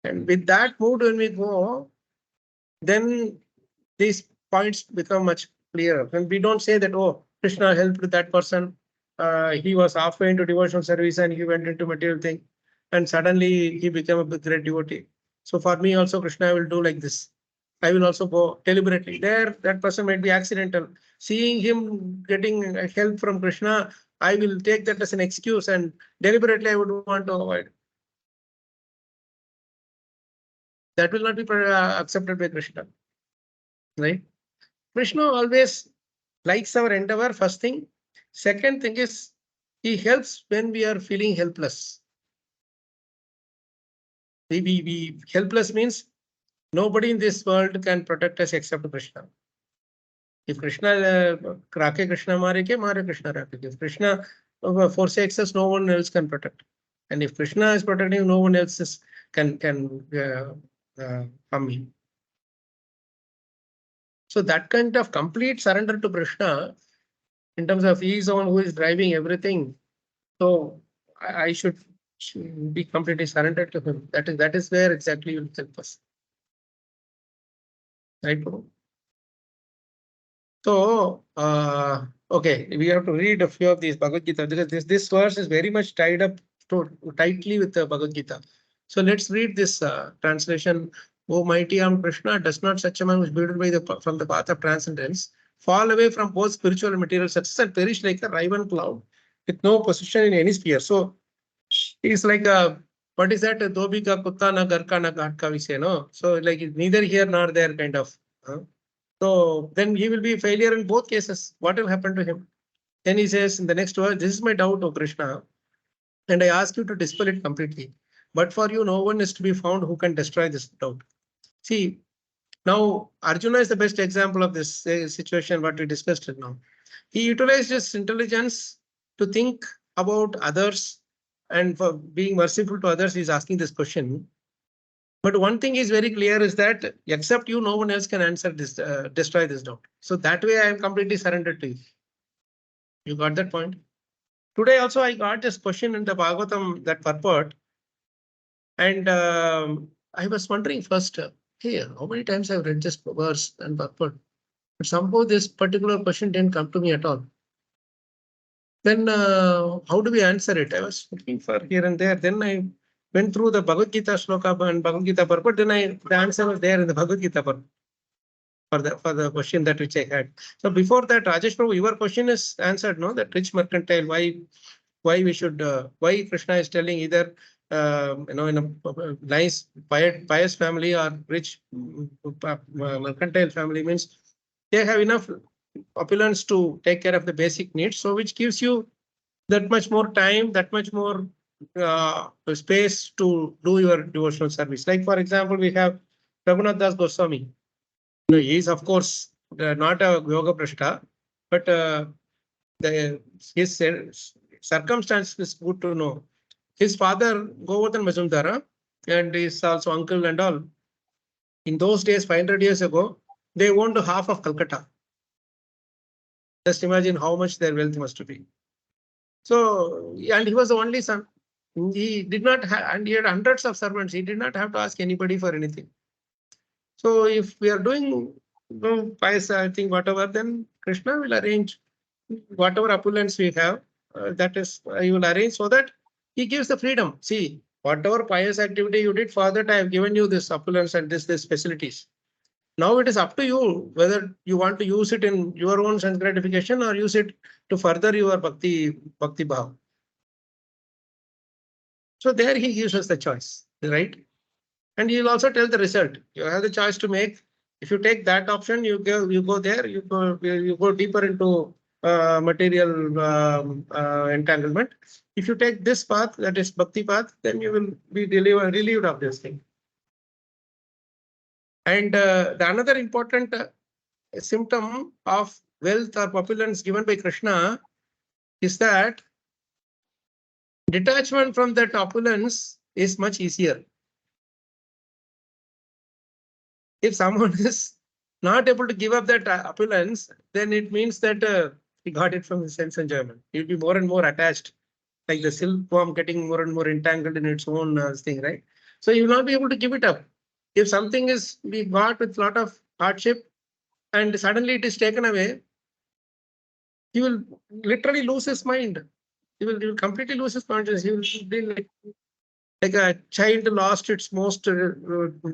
And with that mood, when we go, then these points become much clearer. And we don't say that, oh, Krishna helped that person. He was halfway into devotional service and he went into material thing. And suddenly he became a great devotee. So for me also, Krishna will do like this. I will also go deliberately. There, that person might be accidental. Seeing him getting help from Krishna, I will take that as an excuse and deliberately I would want to avoid. That will not be accepted by Krishna. Right? Krishna always likes our endeavor, first thing. Second thing is, he helps when we are feeling helpless. We helpless means nobody in this world can protect us except Krishna. If Krishna Krake Krishna mare Krishna rake. If Krishna forsakes us, no one else can protect. And if Krishna is protecting, no one else can harm him. So that kind of complete surrender to Krishna, in terms of he is the one who is driving everything. So I should be completely surrendered to him. That is where exactly you will help us. Right, Prabhu? So, okay, we have to read a few of these Bhagavad Gita because this verse is very much tied up tightly with the Bhagavad Gita. So let's read this translation. O mighty arm Krishna, does not such a man who is built from the path of transcendence fall away from both spiritual and material success and perish like a riven cloud with no position in any sphere. So it's like a, what is that? Dobi ka kutta na gar ka na ghat ka, we say, no? So like neither here nor there kind of. So then he will be failure in both cases. What will happen to him? Then he says in the next verse, this is my doubt, O Krishna, and I ask you to dispel it completely. But for you, no one is to be found who can destroy this doubt. See, now Arjuna is the best example of this situation, what we discussed now. He utilized his intelligence to think about others, and for being merciful to others, he's asking this question. But one thing is very clear is that except you, no one else can answer this, destroy this doubt. So that way I am completely surrendered to you. You got that point? Today also I got this question in the Bhagavatam, that purport. And I was wondering first, hey, how many times I've read this verse and purport? But somehow this particular question didn't come to me at all. Then how do we answer it? I was looking for here and there. Then I went through the Bhagavad Gita shloka and Bhagavad Gita purport. Then the answer was there in the Bhagavad Gita purport for the question that which I had. So before that, Rajesh Prabhu, your question is answered, no? That rich mercantile, why we should, why Krishna is telling either in a nice pious family or rich mercantile family, means they have enough opulence to take care of the basic needs. So which gives you that much more time, that much more space to do your devotional service. Like for example, we have Raghunath Das Goswami. He is of course not a yoga prashta, but his circumstance is good to know. His father Govardhan Majumdar and his also uncle and all. In those days, 500 years ago, they owned half of Calcutta. Just imagine how much their wealth must be. So, and he was the only son. He did not have, and he had hundreds of servants. He did not have to ask anybody for anything. So, if we are doing pious, I think whatever, then Krishna will arrange whatever opulence we have. That is, he will arrange so that he gives the freedom. See, whatever pious activity you did, for that I have given you this opulence and this facilities. Now it is up to you whether you want to use it in your own sense gratification or use it to further your bhakti bhav. So there he gives us the choice, right? And he will also tell the result. You have the choice to make. If you take that option, you go there, you go deeper into material entanglement. If you take this path, that is bhakti path, then you will be relieved of this thing. And the another important symptom of wealth or opulence given by Krishna is that detachment from that opulence is much easier. If someone is not able to give up that opulence, then it means that he got it from the sense enjoyment. He'll be more and more attached, like the silkworm getting more and more entangled in its own thing, right? So you will not be able to give it up. If something is we got with lot of hardship and suddenly it is taken away, he will literally lose his mind. He will completely lose his conscience. He will be like a child lost its most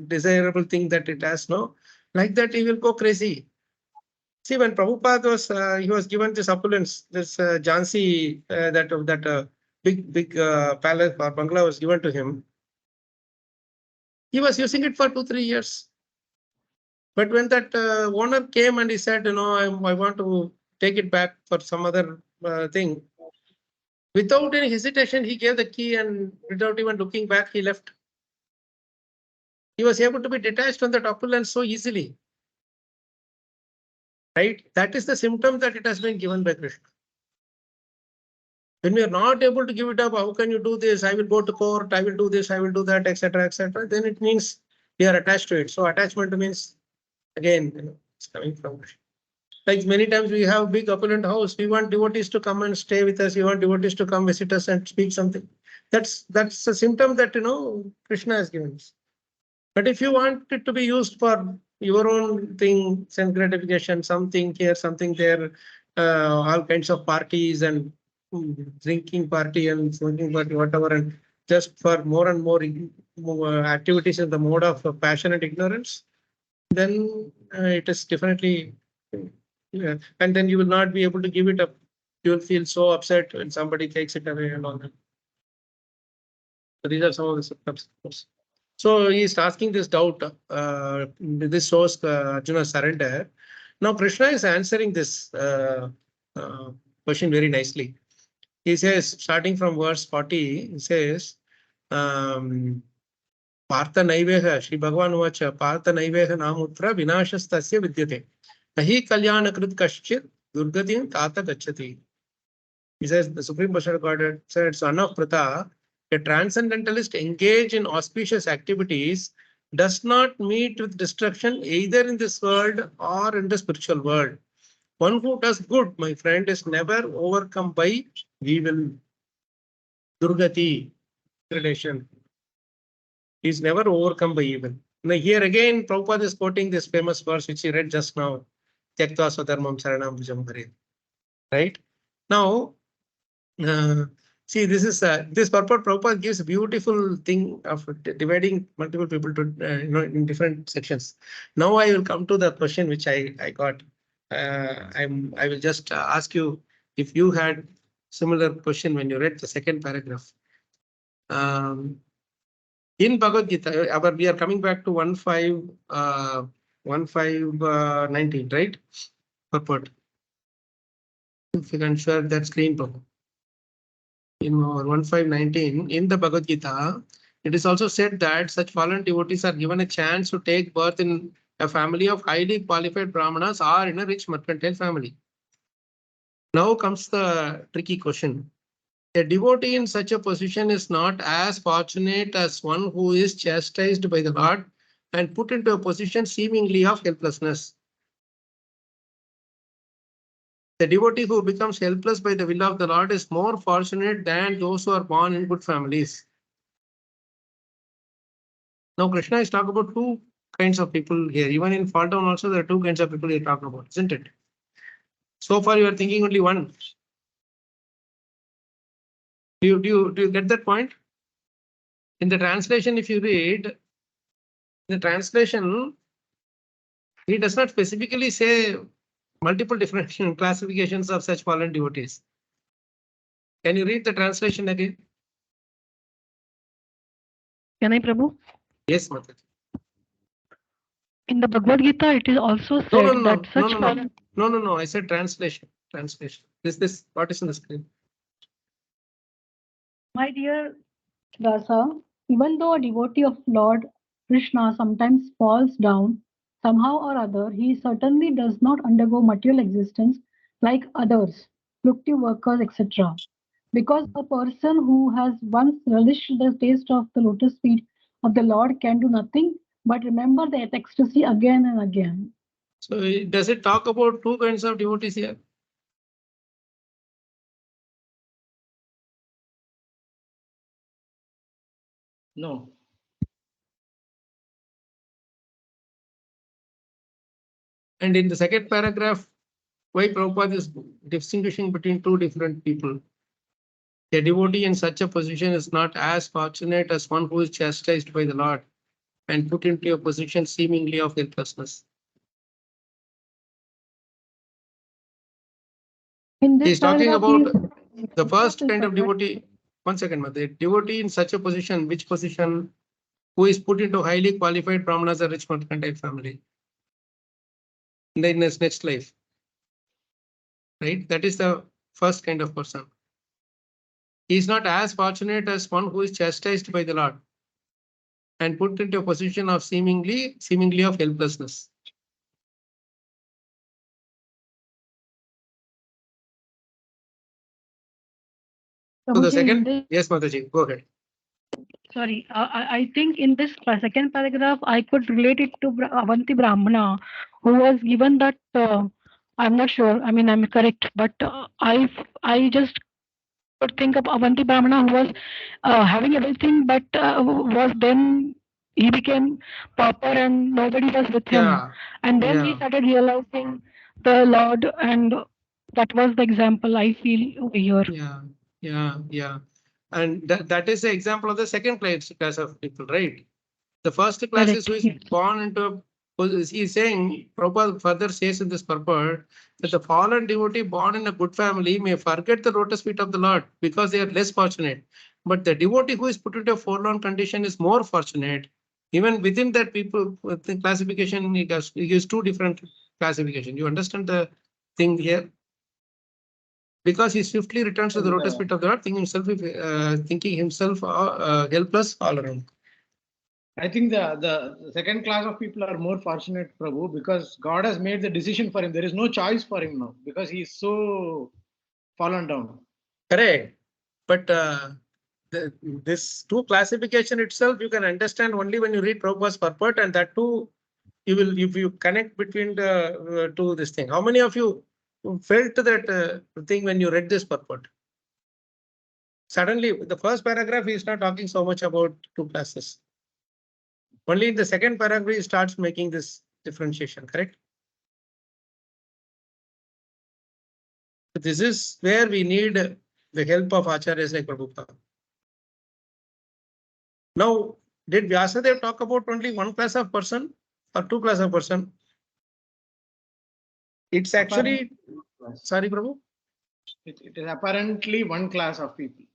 desirable thing that it has. No, like that he will go crazy. See, when Prabhupada was he was given this opulence, this Jhansi, that big palace or bungalow was given to him. He was using it for 2-3 years. But when that owner came and he said, I want to take it back for some other thing, without any hesitation, he gave the key and without even looking back, he left. He was able to be detached from that opulence so easily. Right? That is the symptom that it has been given by Krishna. When we are not able to give it up, how can you do this? I will go to court, I will do this, I will do that, etc., etc. Then it means we are attached to it. So attachment means, again, it's coming from Krishna. Like many times we have big opulent house, we want devotees to come and stay with us, we want devotees to come visit us and speak something. That's a symptom that Krishna has given us. But if you want it to be used for your own thing, sense gratification, something here, something there, all kinds of parties and drinking party and smoking party, whatever, and just for more and more activities in the mode of passion and ignorance, then it is definitely, and then you will not be able to give it up. You will feel so upset when somebody takes it away and all that. So these are some of the symptoms, of course. So he is asking this doubt. This shows Arjuna's surrender. Now Krishna is answering this question very nicely. He says, starting from verse 40, he says, Partha Naiveha, Shri Bhagavan Vacha, Partha Naiveha Namutra Vinashastasya Vidyate. Nahi Kalyana Krit Kashchit Durgatim Tata Gachati. He says, the Supreme Personality of Godhead said, son of Pratha, a transcendentalist engaged in auspicious activities does not meet with destruction either in this world or in the spiritual world. One who does good, my friend, is never overcome by evil. Durgati, gradation. He is never overcome by evil. Now here again, Prabhupada is quoting this famous verse which he read just now. Tyaktva swadharmam saranam bhujam hare. Right? Now, see, this is this purport. Prabhupada gives a beautiful thing of dividing multiple people to in different sections. Now I will come to the question which I got. I will just ask you if you had similar question when you read the second paragraph. In Bhagavad Gita, we are coming back to 1.5.19, right? Purport. If you can share that screen, Prabhu. In 1.5.19, in the Bhagavad Gita, it is also said that such fallen devotees are given a chance to take birth in a family of highly qualified brahmanas or in a rich mercantile family. Now comes the tricky question. A devotee in such a position is not as fortunate as one who is chastised by the Lord and put into a position seemingly of helplessness. The devotee who becomes helpless by the will of the Lord is more fortunate than those who are born in good families. Now, Krishna is talking about two kinds of people here. Even in fall down also, there are two kinds of people he talking about, isn't it? So far, you are thinking only one. Do you get that point? In the translation, if you read, the translation, he does not specifically say multiple different classifications of such fallen devotees. Can you read the translation again? Can I, Prabhu? Yes, Mataji. In the Bhagavad Gita, it is also said that such No. I said translation. Translation. This what is in the screen? My dear Dasa, even though a devotee of Lord Krishna sometimes falls down, somehow or other, he certainly does not undergo material existence like others, fluctuative workers, etc. Because a person who has once relished the taste of the lotus feet of the Lord can do nothing but remember that ecstasy again and again. So does it talk about two kinds of devotees here? No. And in the second paragraph, why Prabhupada is distinguishing between two different people. A devotee in such a position is not as fortunate as one who is chastised by the Lord and put into a position seemingly of helplessness. In this He's talking paragraph, about he the first is kind of addressing- devotee. One second, the devotee in such a position, which position? Who is put into highly qualified brahmanas or rich mercantile family in his next life, right? That is the first kind of person. He is not as fortunate as one who is chastised by the Lord and put into a position of seemingly of helplessness. So the Prabhuji, in second, this- yes, Mataji, go ahead. Sorry, I think in this second paragraph, I could relate it to Avanti Brahmana, who was given that. I'm not sure. I mean, I'm correct, but I just could think of Avanti Brahmana, who was having everything, but was then he became pauper and nobody was with him, Yeah, and then he yeah, started realizing the Lord, and that was the example I feel over here. yeah. And that is the example of the second class of people, right? The first class is Correct. who is Yes. born into he's saying, Prabhupada further says in this purport that the fallen devotee born in a good family may forget the lotus feet of the Lord because they are less fortunate. But the devotee who is put into a forlorn condition is more fortunate. Even within that people the classification, he gives two different classification. You understand the thing here? Because he swiftly returns to the lotus feet of the Lord, thinking himself helpless all around. I think the second class of people are more fortunate, Prabhu, because God has made the decision for him. There is no choice for him now because he is so fallen down. Correct. But this two classification itself, you can understand only when you read Prabhupada's purport, and that too, you will, if you connect between the two this thing. How many of you felt that thing when you read this purport? Suddenly, the first paragraph is not talking so much about two classes. Only in the second paragraph, he starts making this differentiation, correct? This is where we need the help of acharyas like Prabhupada. Now, did Vyasadeva talk about only one class of person or two class of person? It's actually, sorry, Prabhu. It is apparently one class of people.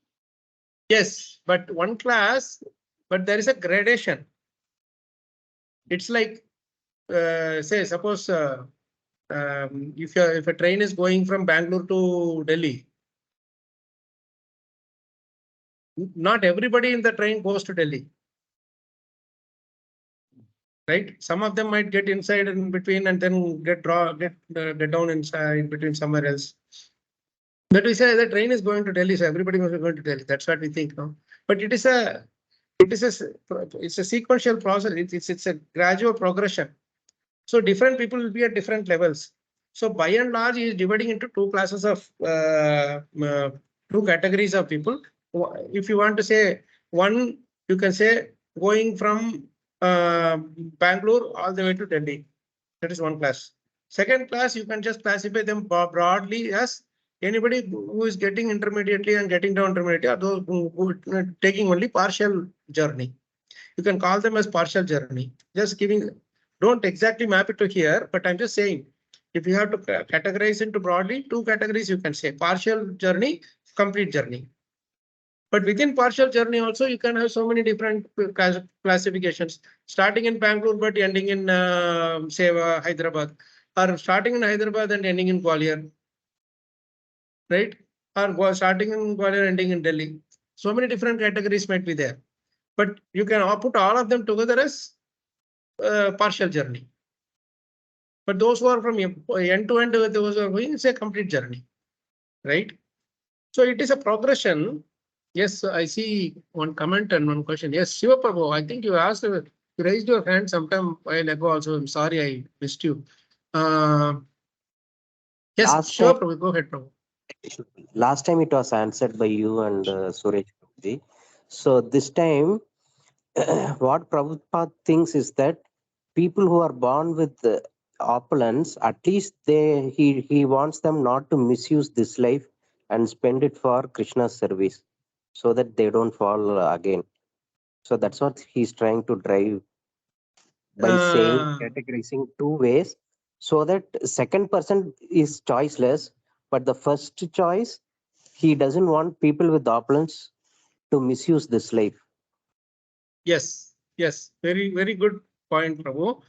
Yes, but one class, but there is a gradation. It's like, say, suppose if a train is going from Bangalore to Delhi, not everybody in the train goes to Delhi. Right? Some of them might get inside and in between and then get down inside in between somewhere else. But we say the train is going to Delhi, so everybody must be going to Delhi. That's what we think now. But it's a sequential process. It's a gradual progression. So different people will be at different levels. So by and large, he is dividing into two classes of two categories of people. If you want to say one, you can say going from Bangalore all the way to Delhi. That is one class. Second class, you can just classify them broadly as anybody who is getting intermediately and getting down intermediately, or those who are taking only partial journey. You can call them as partial journey. Just giving, don't exactly map it to here, but I'm just saying, if you have to categorize into broadly, two categories you can say: partial journey, complete journey. But within partial journey also, you can have so many different classifications, starting in Bangalore but ending in say Hyderabad, or starting in Hyderabad and ending in Gwalior, right? Or starting in Gwalior, ending in Delhi. So many different categories might be there, but you can put all of them together as partial journey. But those who are from end to end, those who are going, it's a complete journey, right? So it is a progression. Yes, I see one comment and one question. Yes, Shiva Prabhu, I think you asked, you raised your hand sometime while ago also. I'm sorry, I missed you. Yes, Last Shiva time, Prabhu, go ahead, Prabhu. last time it was answered by you and Suresh Prabhuji. So this time, what Prabhupada thinks is that people who are born with opulence, at least he wants them not to misuse this life and spend it for Krishna's service, so that they don't fall again. So that's what he's trying to drive by saying, categorizing two ways, so that second person is choiceless, but the first choice, he doesn't want people with opulence to misuse this life. Yes, yes, very good point, Prabhu.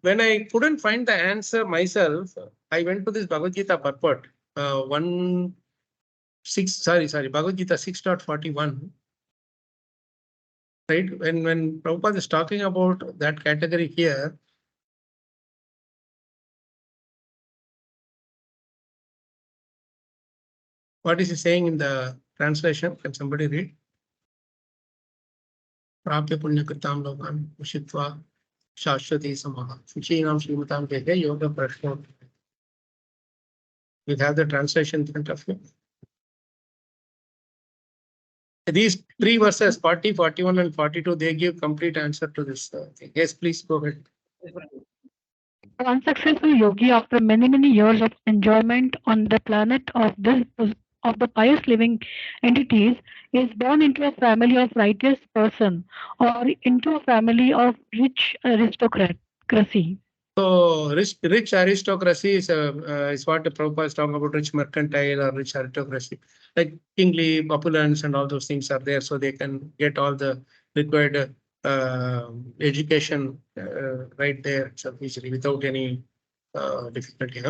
When I couldn't find the answer myself, I went to this Bhagavad Gita purport, 1 6, sorry, Bhagavad Gita 6.41. Right, when Prabhupada is talking about that category here, what is he saying in the translation? Can somebody read? Prapya punya kritam lokan ushitva shashwati samaha. Suchinam shrimatam dehe yoga prashna. You have the translation in front of you. These three verses, 40, 41, and 42, they give complete answer to this thing. Yes, please go ahead. The unsuccessful yogi, after many years of enjoyment on the planet of the pious living entities, is born into a family of righteous person or into a family of rich aristocracy. So rich aristocracy is what the Prabhupada is talking about, rich mercantile or rich aristocracy. Like kingly opulence and all those things are there, so they can get all the required education right there so easily without any difficulty.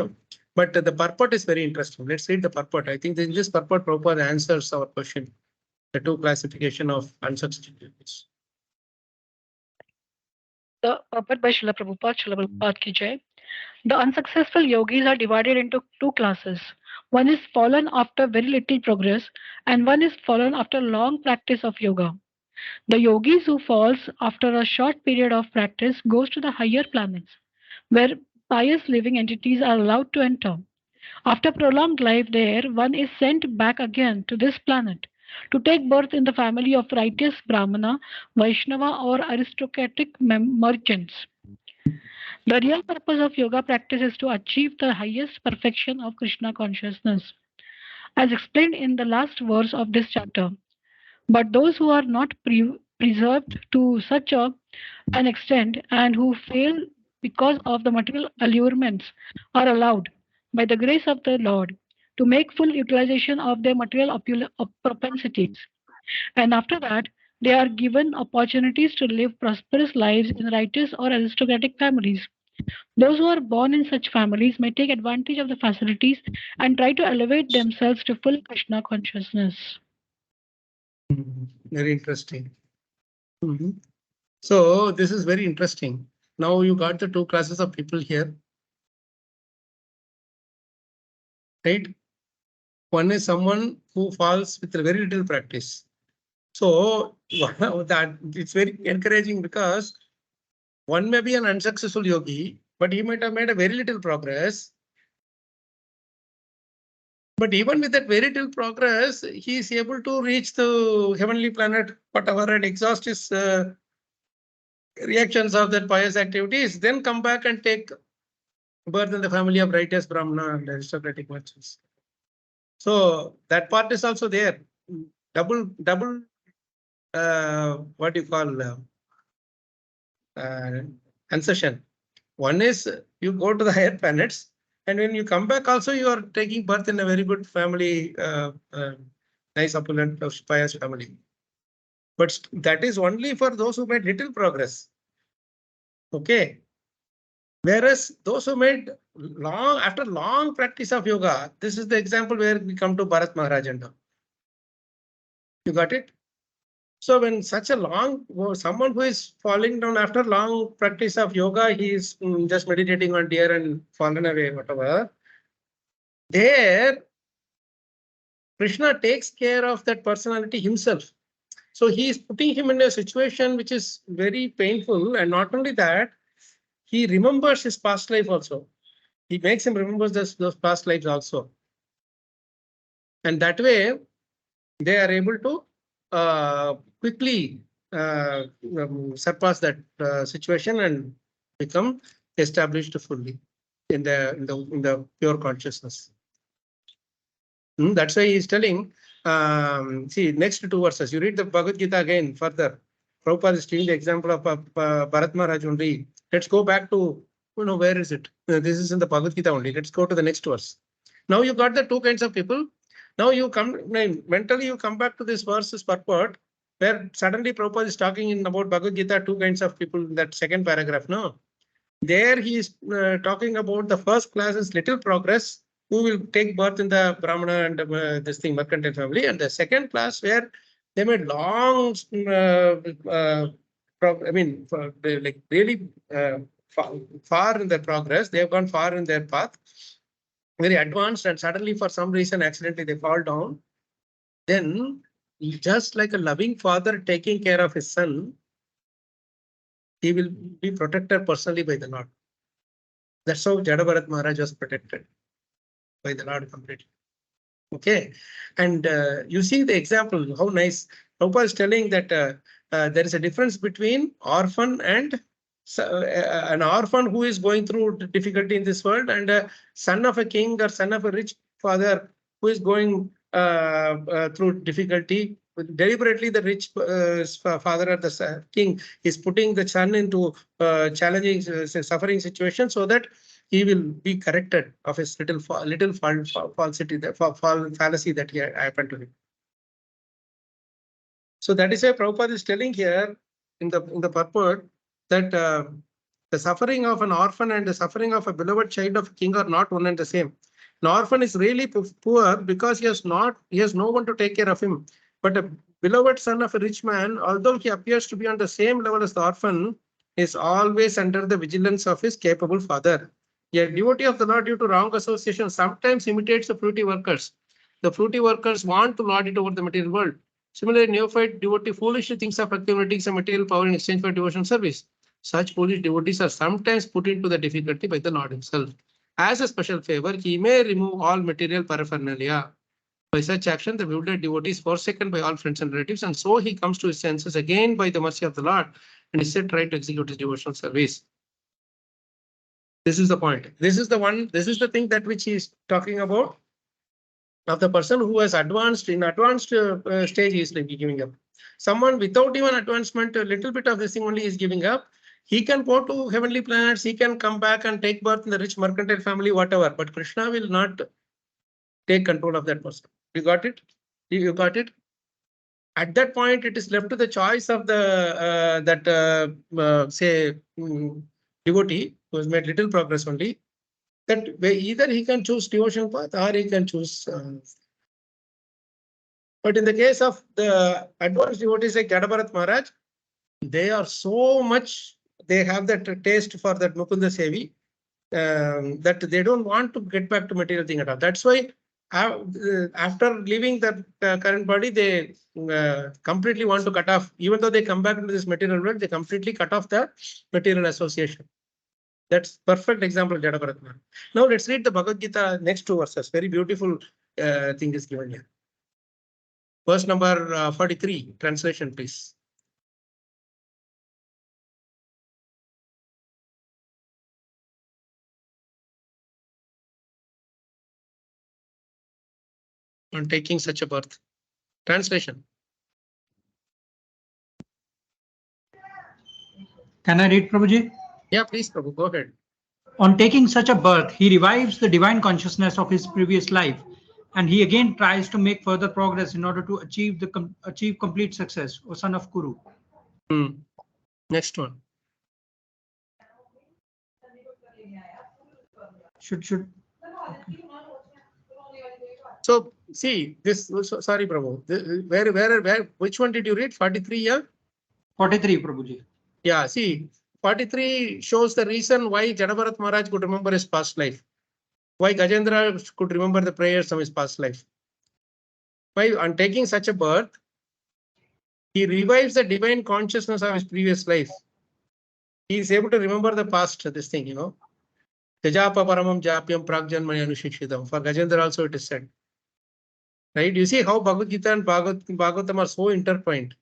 But the purport is very interesting. Let's read the purport. I think in this purport, Prabhupada answers our question, the two classification of unsuccessful yogis. The purport by Srila Prabhupada ki jai. The unsuccessful yogis are divided into two classes. One is fallen after very little progress, and one is fallen after long practice of yoga. The yogis who falls after a short period of practice goes to the higher planets, where pious living entities are allowed to enter. After prolonged life there, one is sent back again to this planet to take birth in the family of righteous Brahmana, Vaishnava, or aristocratic merchants. The real purpose of yoga practice is to achieve the highest perfection of Krishna consciousness, as explained in the last verse of this chapter. But those who are not preserved to such an extent and who fail because of the material allurements are allowed, by the grace of the Lord, to make full utilization of their material propensities. And after that, they are given opportunities to live prosperous lives in righteous or aristocratic families. Those who are born in such families may take advantage of the facilities and try to elevate themselves to full Krishna consciousness. Very interesting. So this is very interesting. Now you got the two classes of people here, right? One is someone who falls with very little practice. So that it's very encouraging, because one may be an unsuccessful yogi, but he might have made a very little progress. But even with that very little progress, he is able to reach the heavenly planet, whatever, and exhaust his reactions of that pious activities, then come back and take birth in the family of righteous Brahmana and aristocratic merchants. So that part is also there. Double, what do you call, concession. One is you go to the higher planets, and when you come back also, you are taking birth in a very good family, nice opulent pious family. But that is only for those who made little progress. Okay. Whereas those who made after long practice of yoga, this is the example where we come to Bharat Maharaj. You got it? So when such a someone who is falling down after long practice of yoga, he is just meditating on deer and fallen away, whatever. There, Krishna takes care of that personality himself. So he is putting him in a situation which is very painful, and not only that, he remembers his past life also. He makes him remember those past lives also. And that way, they are able to quickly surpass that situation and become established fully in the pure consciousness. That's why he is telling. See, next two verses. You read the Bhagavad Gita again further. Prabhupada is giving the example of Bharat Maharaj only. Let's go back to, where is it? This is in the Bhagavad Gita only. Let's go to the next verse. Now you got the two kinds of people. Now you come, mentally you come back to this verse's purport, where suddenly Prabhupada is talking about Bhagavad Gita, two kinds of people in that second paragraph. No, there he is talking about the first class is little progress, who will take birth in the Brahmana and this thing, mercantile family, and the second class where they made long, like really far in their progress. They have gone far in their path, very advanced, and suddenly for some reason accidentally they fall down. Then, just like a loving father taking care of his son, he will be protected personally by the Lord. That's how Jada Maharaj was protected by the Lord completely. Okay, and you see the example, how nice. Prabhupada is telling that there is a difference between orphan and an orphan who is going through difficulty in this world, and a son of a king or son of a rich father who is going through difficulty. Deliberately, the rich father or the king is putting the son into challenging, suffering situation, so that he will be corrected of his little falsity, fallacy that he happened to him. So that is why Prabhupada is telling here in the purport that the suffering of an orphan and the suffering of a beloved child of a king are not one and the same. An orphan is really poor because he has no one to take care of him. But a beloved son of a rich man, although he appears to be on the same level as the orphan, is always under the vigilance of his capable father. A devotee of the Lord due to wrong association sometimes imitates the fruity workers. The fruity workers want to lord it over the material world. Similarly, neophyte devotee foolishly thinks of accumulating some material power in exchange for devotional service. Such foolish devotees are sometimes put into the difficulty by the Lord himself. As a special favor, he may remove all material paraphernalia. By such action, the bewildered devotee is forsaken by all friends and relatives, and so he comes to his senses again by the mercy of the Lord, and is set right to execute his devotional service. This is the point. This is the thing that which he is talking about. Of the person who has advanced stage is like giving up. Someone without even advancement, a little bit of this thing only is giving up. He can go to heavenly planets. He can come back and take birth in the rich mercantile family, whatever. But Krishna will not take control of that person. You got it? You got it? At that point, it is left to the choice of the devotee who has made little progress only. That either he can choose devotional path or he can choose. But in the case of the advanced devotees like Jada Maharaj, they are so much, they have that taste for that Mukunda Sevi, that they don't want to get back to material thing at all. That's why after leaving that current body, they completely want to cut off. Even though they come back into this material world, they completely cut off the material association. That's perfect example of Jada Maharaj. Now let's read the Bhagavad Gita next two verses. Very beautiful thing is given here. Verse number 43, translation please. On taking such a birth. Translation. Can I read, Prabhuji? Yeah, please, Prabhu, go ahead. On taking such a birth, he revives the divine consciousness of his previous life, and he again tries to make further progress in order to achieve complete success, O son of Kuru. Next one. Should. Okay. So see this. Sorry, Prabhu. Where? Which one did you read? 43. Yeah. 43, Prabhuji. Yeah. See, 43 shows the reason why Jada Maharaj could remember his past life. Why Gajendra could remember the prayers of his past life. Why, on taking such a birth, he revives the divine consciousness of his previous life. He is able to remember the past. This thing, Jajapa paramam japyam pragjanmaya anushikshitam. For Gajendra also it is said. Right? You see how Bhagavad Gita and Bhagavatam are so intertwined.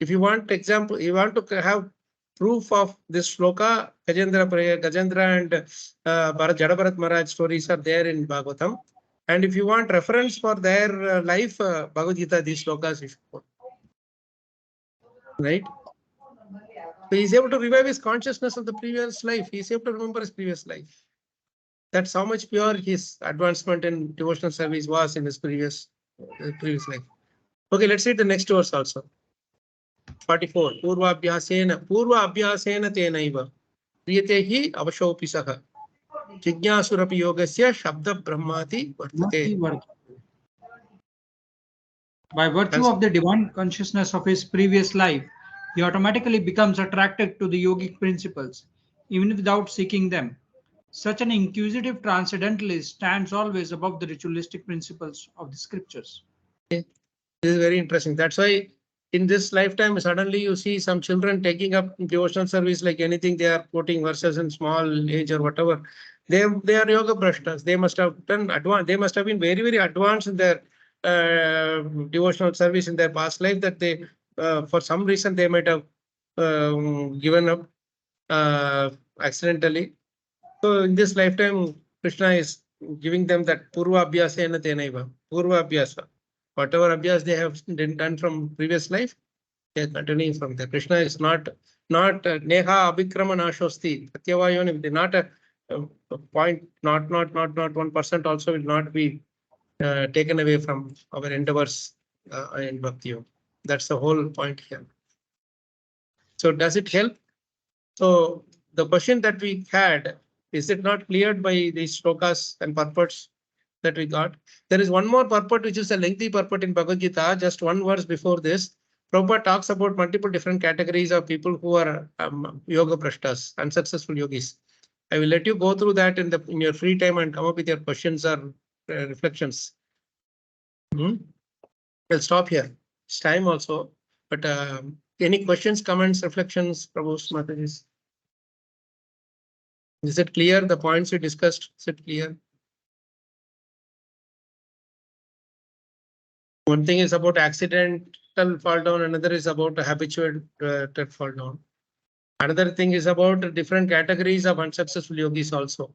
If you want example, you want to have proof of this shloka, Gajendra and Jadabharat Maharaj stories are there in Bhagavatam. And if you want reference for their life, Bhagavad Gita, these shlokas, if you want. Right? So he's able to revive his consciousness of the previous life. He's able to remember his previous life. That's how much pure his advancement in devotional service was in his previous life. Okay, let's read the next verse also. 44. Purva abhyasena tenaiva priyate hi avashopi saha jignasurapi yogasya shabda brahmati vartate. By virtue of the divine consciousness of his previous life, he automatically becomes attracted to the yogic principles, even without seeking them. Such an inquisitive transcendentalist stands always above the ritualistic principles of the scriptures. This is very interesting. That's why in this lifetime, suddenly you see some children taking up devotional service like anything. They are quoting verses in small age or whatever. They are yoga brashtas. They must have done advanced. They must have been very, very advanced in their devotional service in their past life, that they for some reason they might have given up accidentally. So in this lifetime, Krishna is giving them that purva abhyasena tenaiva, purva abhyasa. Whatever abhyas they have done from previous life, they are continuing from there. Krishna is not neha abhikrama nashosti. Satyavayoni, not a point, not 1% also will not be taken away from our endeavors in Bhakti Yoga. That's the whole point here. So does it help? So the question that we had, is it not cleared by these shlokas and purports that we got? There is one more purport, which is a lengthy purport in Bhagavad Gita, just one verse before this. Prabhupada talks about multiple different categories of people who are yoga prashtas, unsuccessful yogis. I will let you go through that in your free time and come up with your questions or reflections. I'll stop here. It's time also, but any questions, comments, reflections, Prabhu's Mataji's? Is it clear? The points we discussed, is it clear? One thing is about accidental fall down, another is about a habitual fall down. Another thing is about different categories of unsuccessful yogis also.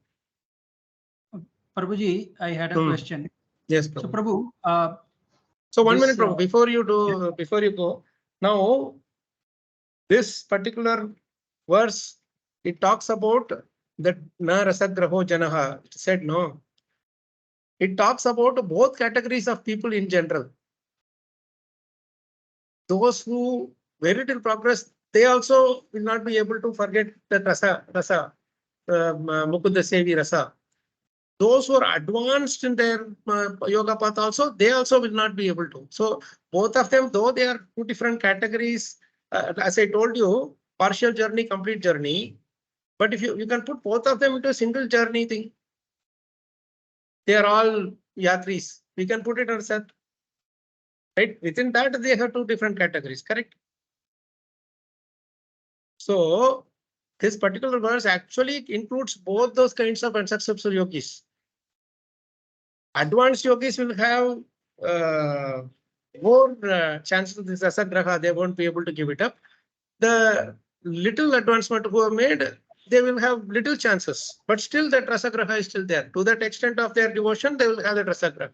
Prabhuji, I had a question. Yes, Prabhu. So Prabhu, so 1 minute, Prabhu, before you go, now this particular verse, it talks about that na rasagraho janaha. It said no. It talks about both categories of people in general. Those who very little progress, they also will not be able to forget that rasa, Mukunda Sevi rasa. Those who are advanced in their yoga path also, they also will not be able to. So both of them, though they are two different categories, as I told you, partial journey, complete journey. But if you can put both of them into a single journey thing, they are all yatris. We can put it as that. Right? Within that, they have two different categories, correct? So this particular verse actually includes both those kinds of unsuccessful yogis. Advanced yogis will have more chances of this rasagraha. They won't be able to give it up. The little advancement who have made, they will have little chances, but still that rasagraha is still there. To that extent of their devotion, they will have that rasagraha.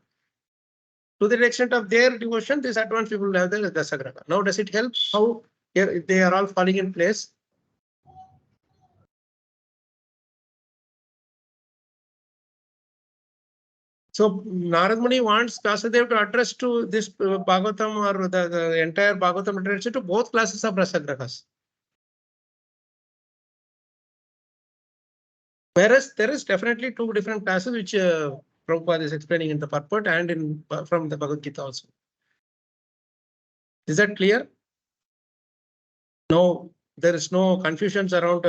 To the extent of their devotion, these advanced people will have the rasagraha. Now, does it help how they are all falling in place? So Narada Muni wants Vyasadeva to address to this Bhagavatam or the entire Bhagavatam literature to both classes of rasagrahas. Whereas there is definitely two different classes which Prabhupada is explaining in the purport and from the Bhagavad Gita also. Is that clear? No, there is no confusions around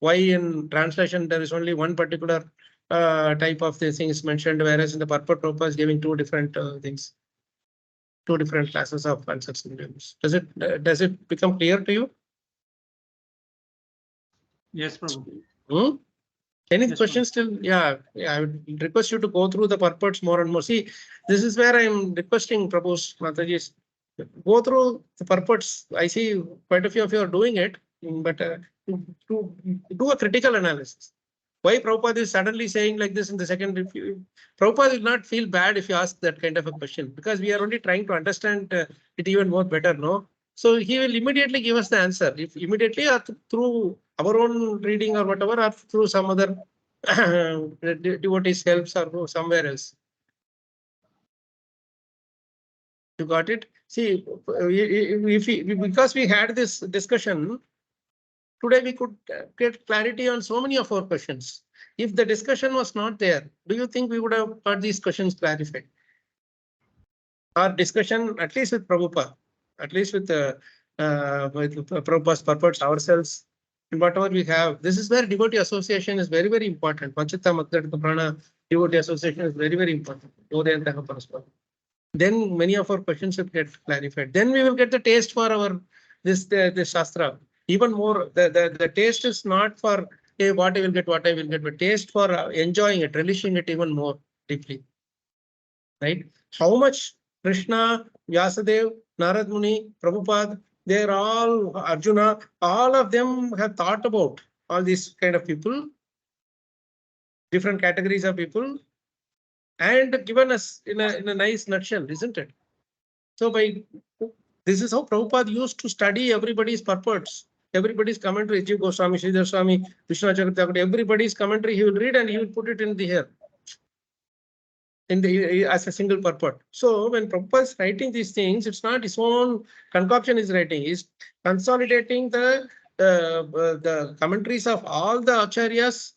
why in translation there is only one particular type of the things mentioned, whereas in the purport Prabhupada is giving two different things, two different classes of unsuccessful yogis. Does it become clear to you? Yes, Prabhu. Any Yes, questions still? Yeah, I would request you to go through the purports more and more. See, this is where I'm requesting Prabhu's Mataji's go through the purports. I see quite a few of you are doing it, but to do a critical analysis. Why Prabhupada is suddenly saying like this in the second review? Prabhupada will not feel bad if you ask that kind of a question, because we are only trying to understand it even more better, no? So he will immediately give us the answer, if immediately or through our own reading or whatever, or through some other devotees helps or somewhere else. You got it? See, because we had this discussion, today we could get clarity on so many of our questions. If the discussion was not there, do you think we would have got these questions clarified? Our discussion, at least with Prabhupada, at least with Prabhupada's purports ourselves, and whatever we have, this is where devotee association is very, very important. Panchita Makta Prana devotee association is very, very important. Then many of our questions will get clarified. Then we will get the taste for our this Shastra. Even more, the taste is not for hey, what I will get, but taste for enjoying it, relishing it even more deeply. Right? How much Krishna, Vyasadev, Narada Muni, Prabhupada, they're all Arjuna, all of them have thought about all these kind of people, different categories of people, and given us in a nice nutshell, isn't it? So this is how Prabhupada used to study everybody's purports, everybody's commentary. Jiv Goswami, Sridhar Swami, Vishwanath Chakravarti, everybody's commentary he will read and he will put it in the here, as a single purport. So when Prabhupada is writing these things, it's not his own concoction is writing. He's consolidating the commentaries of all the acharyas,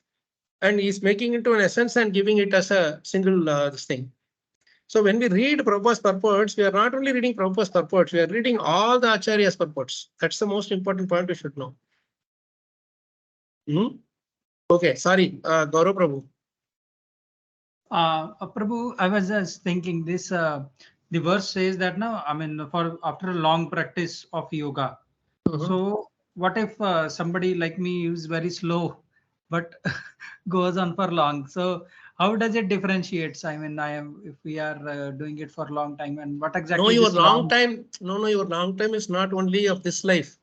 and he's making it to an essence and giving it as a single this thing. So when we read Prabhupada's purports, we are not only reading Prabhupada's purports, we are reading all the Acharya's purports. That's the most important point we should know. Okay, sorry, Gaurav Prabhu. Prabhu, I was just thinking this, the verse says that now, I mean, after a long practice of yoga. So what if somebody like me is very slow, but goes on for long? So how does it differentiates? I mean, if we are doing it for a long time, and what exactly? No, your long time. No, your long time is not only of this life.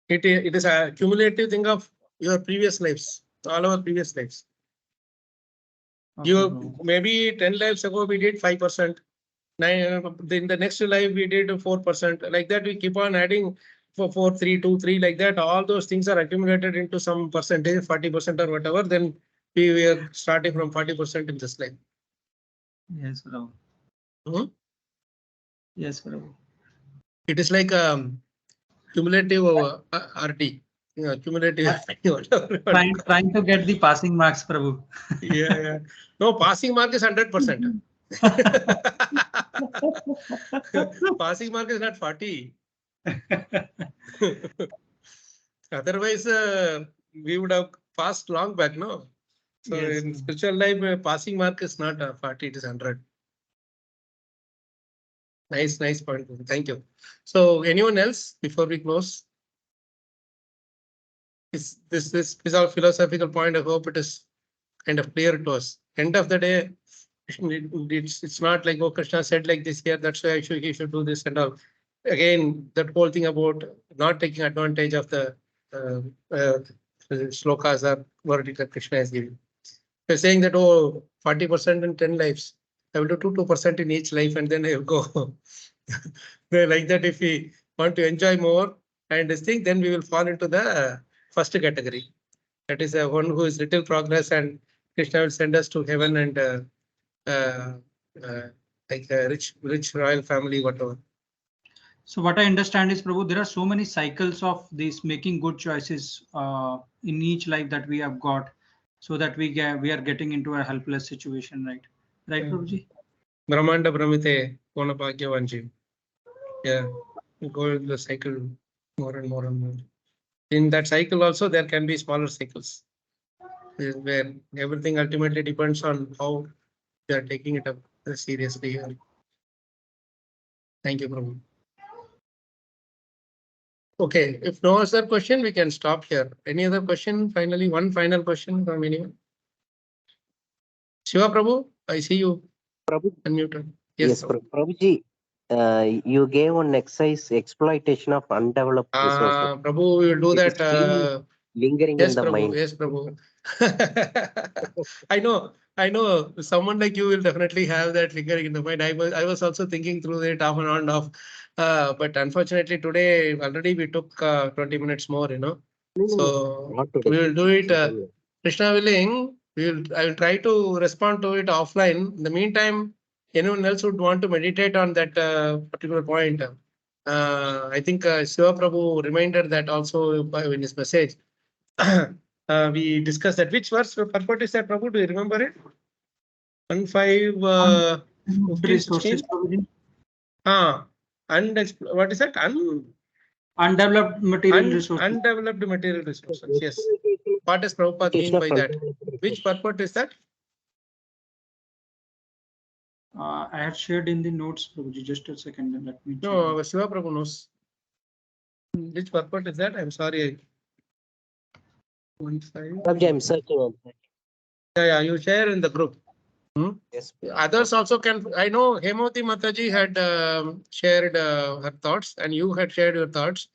It is a cumulative thing of your previous lives, all our previous lives. Okay, you maybe 10 lives ago we did 5%. In the next life we did 4%. Like that we keep on adding 4, 3, 2, 3 like that. All those things are accumulated into some percentage, 40% or whatever. Then we are starting from 40% in this life. Yes, Prabhu. Yes, Prabhu. It is like cumulative RT. Cumulative. Trying to get the passing marks, Prabhu. Yeah. No, passing mark is 100%. Passing mark is not 40. Otherwise, we would have passed long back, no? So yes, in spiritual life, passing mark is not 40, it is 100. Nice point. Thank you. So anyone else before we close? This is our philosophical point. I hope it is kind of clear to us. End of the day, it's not like, oh, Krishna said like this here, that's why he should do this and all. Again, that whole thing about not taking advantage of the slokas or word that Krishna is giving. They're saying that, oh, 40% in 10 lives. I will do 2% in each life and then I will go. Like that, if we want to enjoy more and this thing, then we will fall into the first category. That is one who is little progress, and Krishna will send us to heaven and like a rich royal family, whatever. So what I understand is, Prabhu, there are so many cycles of this making good choices in each life that we have got, so that we are getting into a helpless situation, right? Right, Prabhuji? Brahmanda Brahmite Konapagyavanji. Yeah, go in the cycle more and more and more. In that cycle also, there can be smaller cycles where everything ultimately depends on how they are taking it up seriously. Thank you, Prabhu. Okay, if no other question, we can stop here. Any other question? Finally, one final question from anyone. Shiva Prabhu, I see you. Prabhu. Unmuted. Yes, Prabhuji. you gave one exercise, exploitation of undeveloped resources. Prabhu, we will do It is that. still lingering Yes, in the Prabhu. mind. Yes, Prabhu. I know. Someone like you will definitely have that lingering in the mind. I was also thinking through it off and on off. But unfortunately today already we took 20 minutes more, So Not today. we will do it. Krishna willing, I will try to respond to it offline. In the meantime, anyone else would want to meditate on that particular point. I think Shiva Prabhu reminded that also in his message. We discussed that. Which verse purport is that, Prabhu? Do you remember it? 1:5, 15, 16. What is that? Undeveloped material resources. Undeveloped material resources. Yes. What does Prabhupada mean by that? Which purport is that? I have shared in the notes, Prabhuji. Just a second, let me check. No, Shiva Prabhu knows. Which purport is that? I'm sorry. 1:5. I'm searching on that. Yeah, you share in the group. Yes. Others also can. I know Hemoti Mataji had shared her thoughts, and you had shared your thoughts.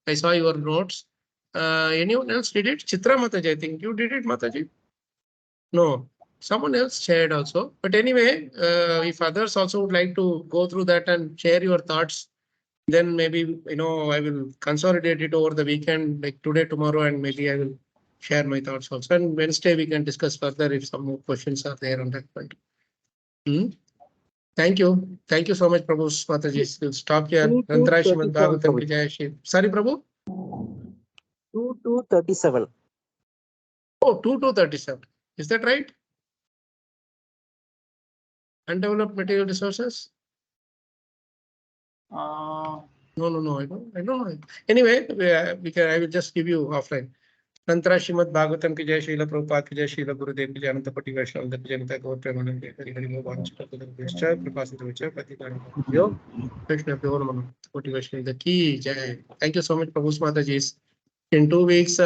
I saw your notes. Anyone else did it? Chitra Mataji, I think you did it, Mataji. No, someone else shared also. But anyway, if others also would like to go through that and share your thoughts, then maybe I will consolidate it over the weekend, like today, tomorrow, and maybe I will share my thoughts also. And Wednesday we can discuss further if some more questions are there on that point. Thank you. Thank you so much, Prabhu Mataji. We'll stop here. Nandra Shrimad Bhagavatam ki Jai Shri. Sorry, Prabhu? 2:37. Oh, 2:37. Is that right? Undeveloped material resources? No. I don't know. Anyway, I will just give you offline. Nantara Shrimad Bhagavatam ki Jai Srila Prabhupada ki Jai Srila Gurudev ki Jai Ananta Pati Vaishnava ki Jai Janata Gaur Premanande Hari Hari Mo Vanchita Padam Vishcha Prapasita Vichcha Patikarana Yo Krishna Pure Mano Pati Vaishnava ki Jai. Thank you so much, Prabhu Mataji. In 2 weeks,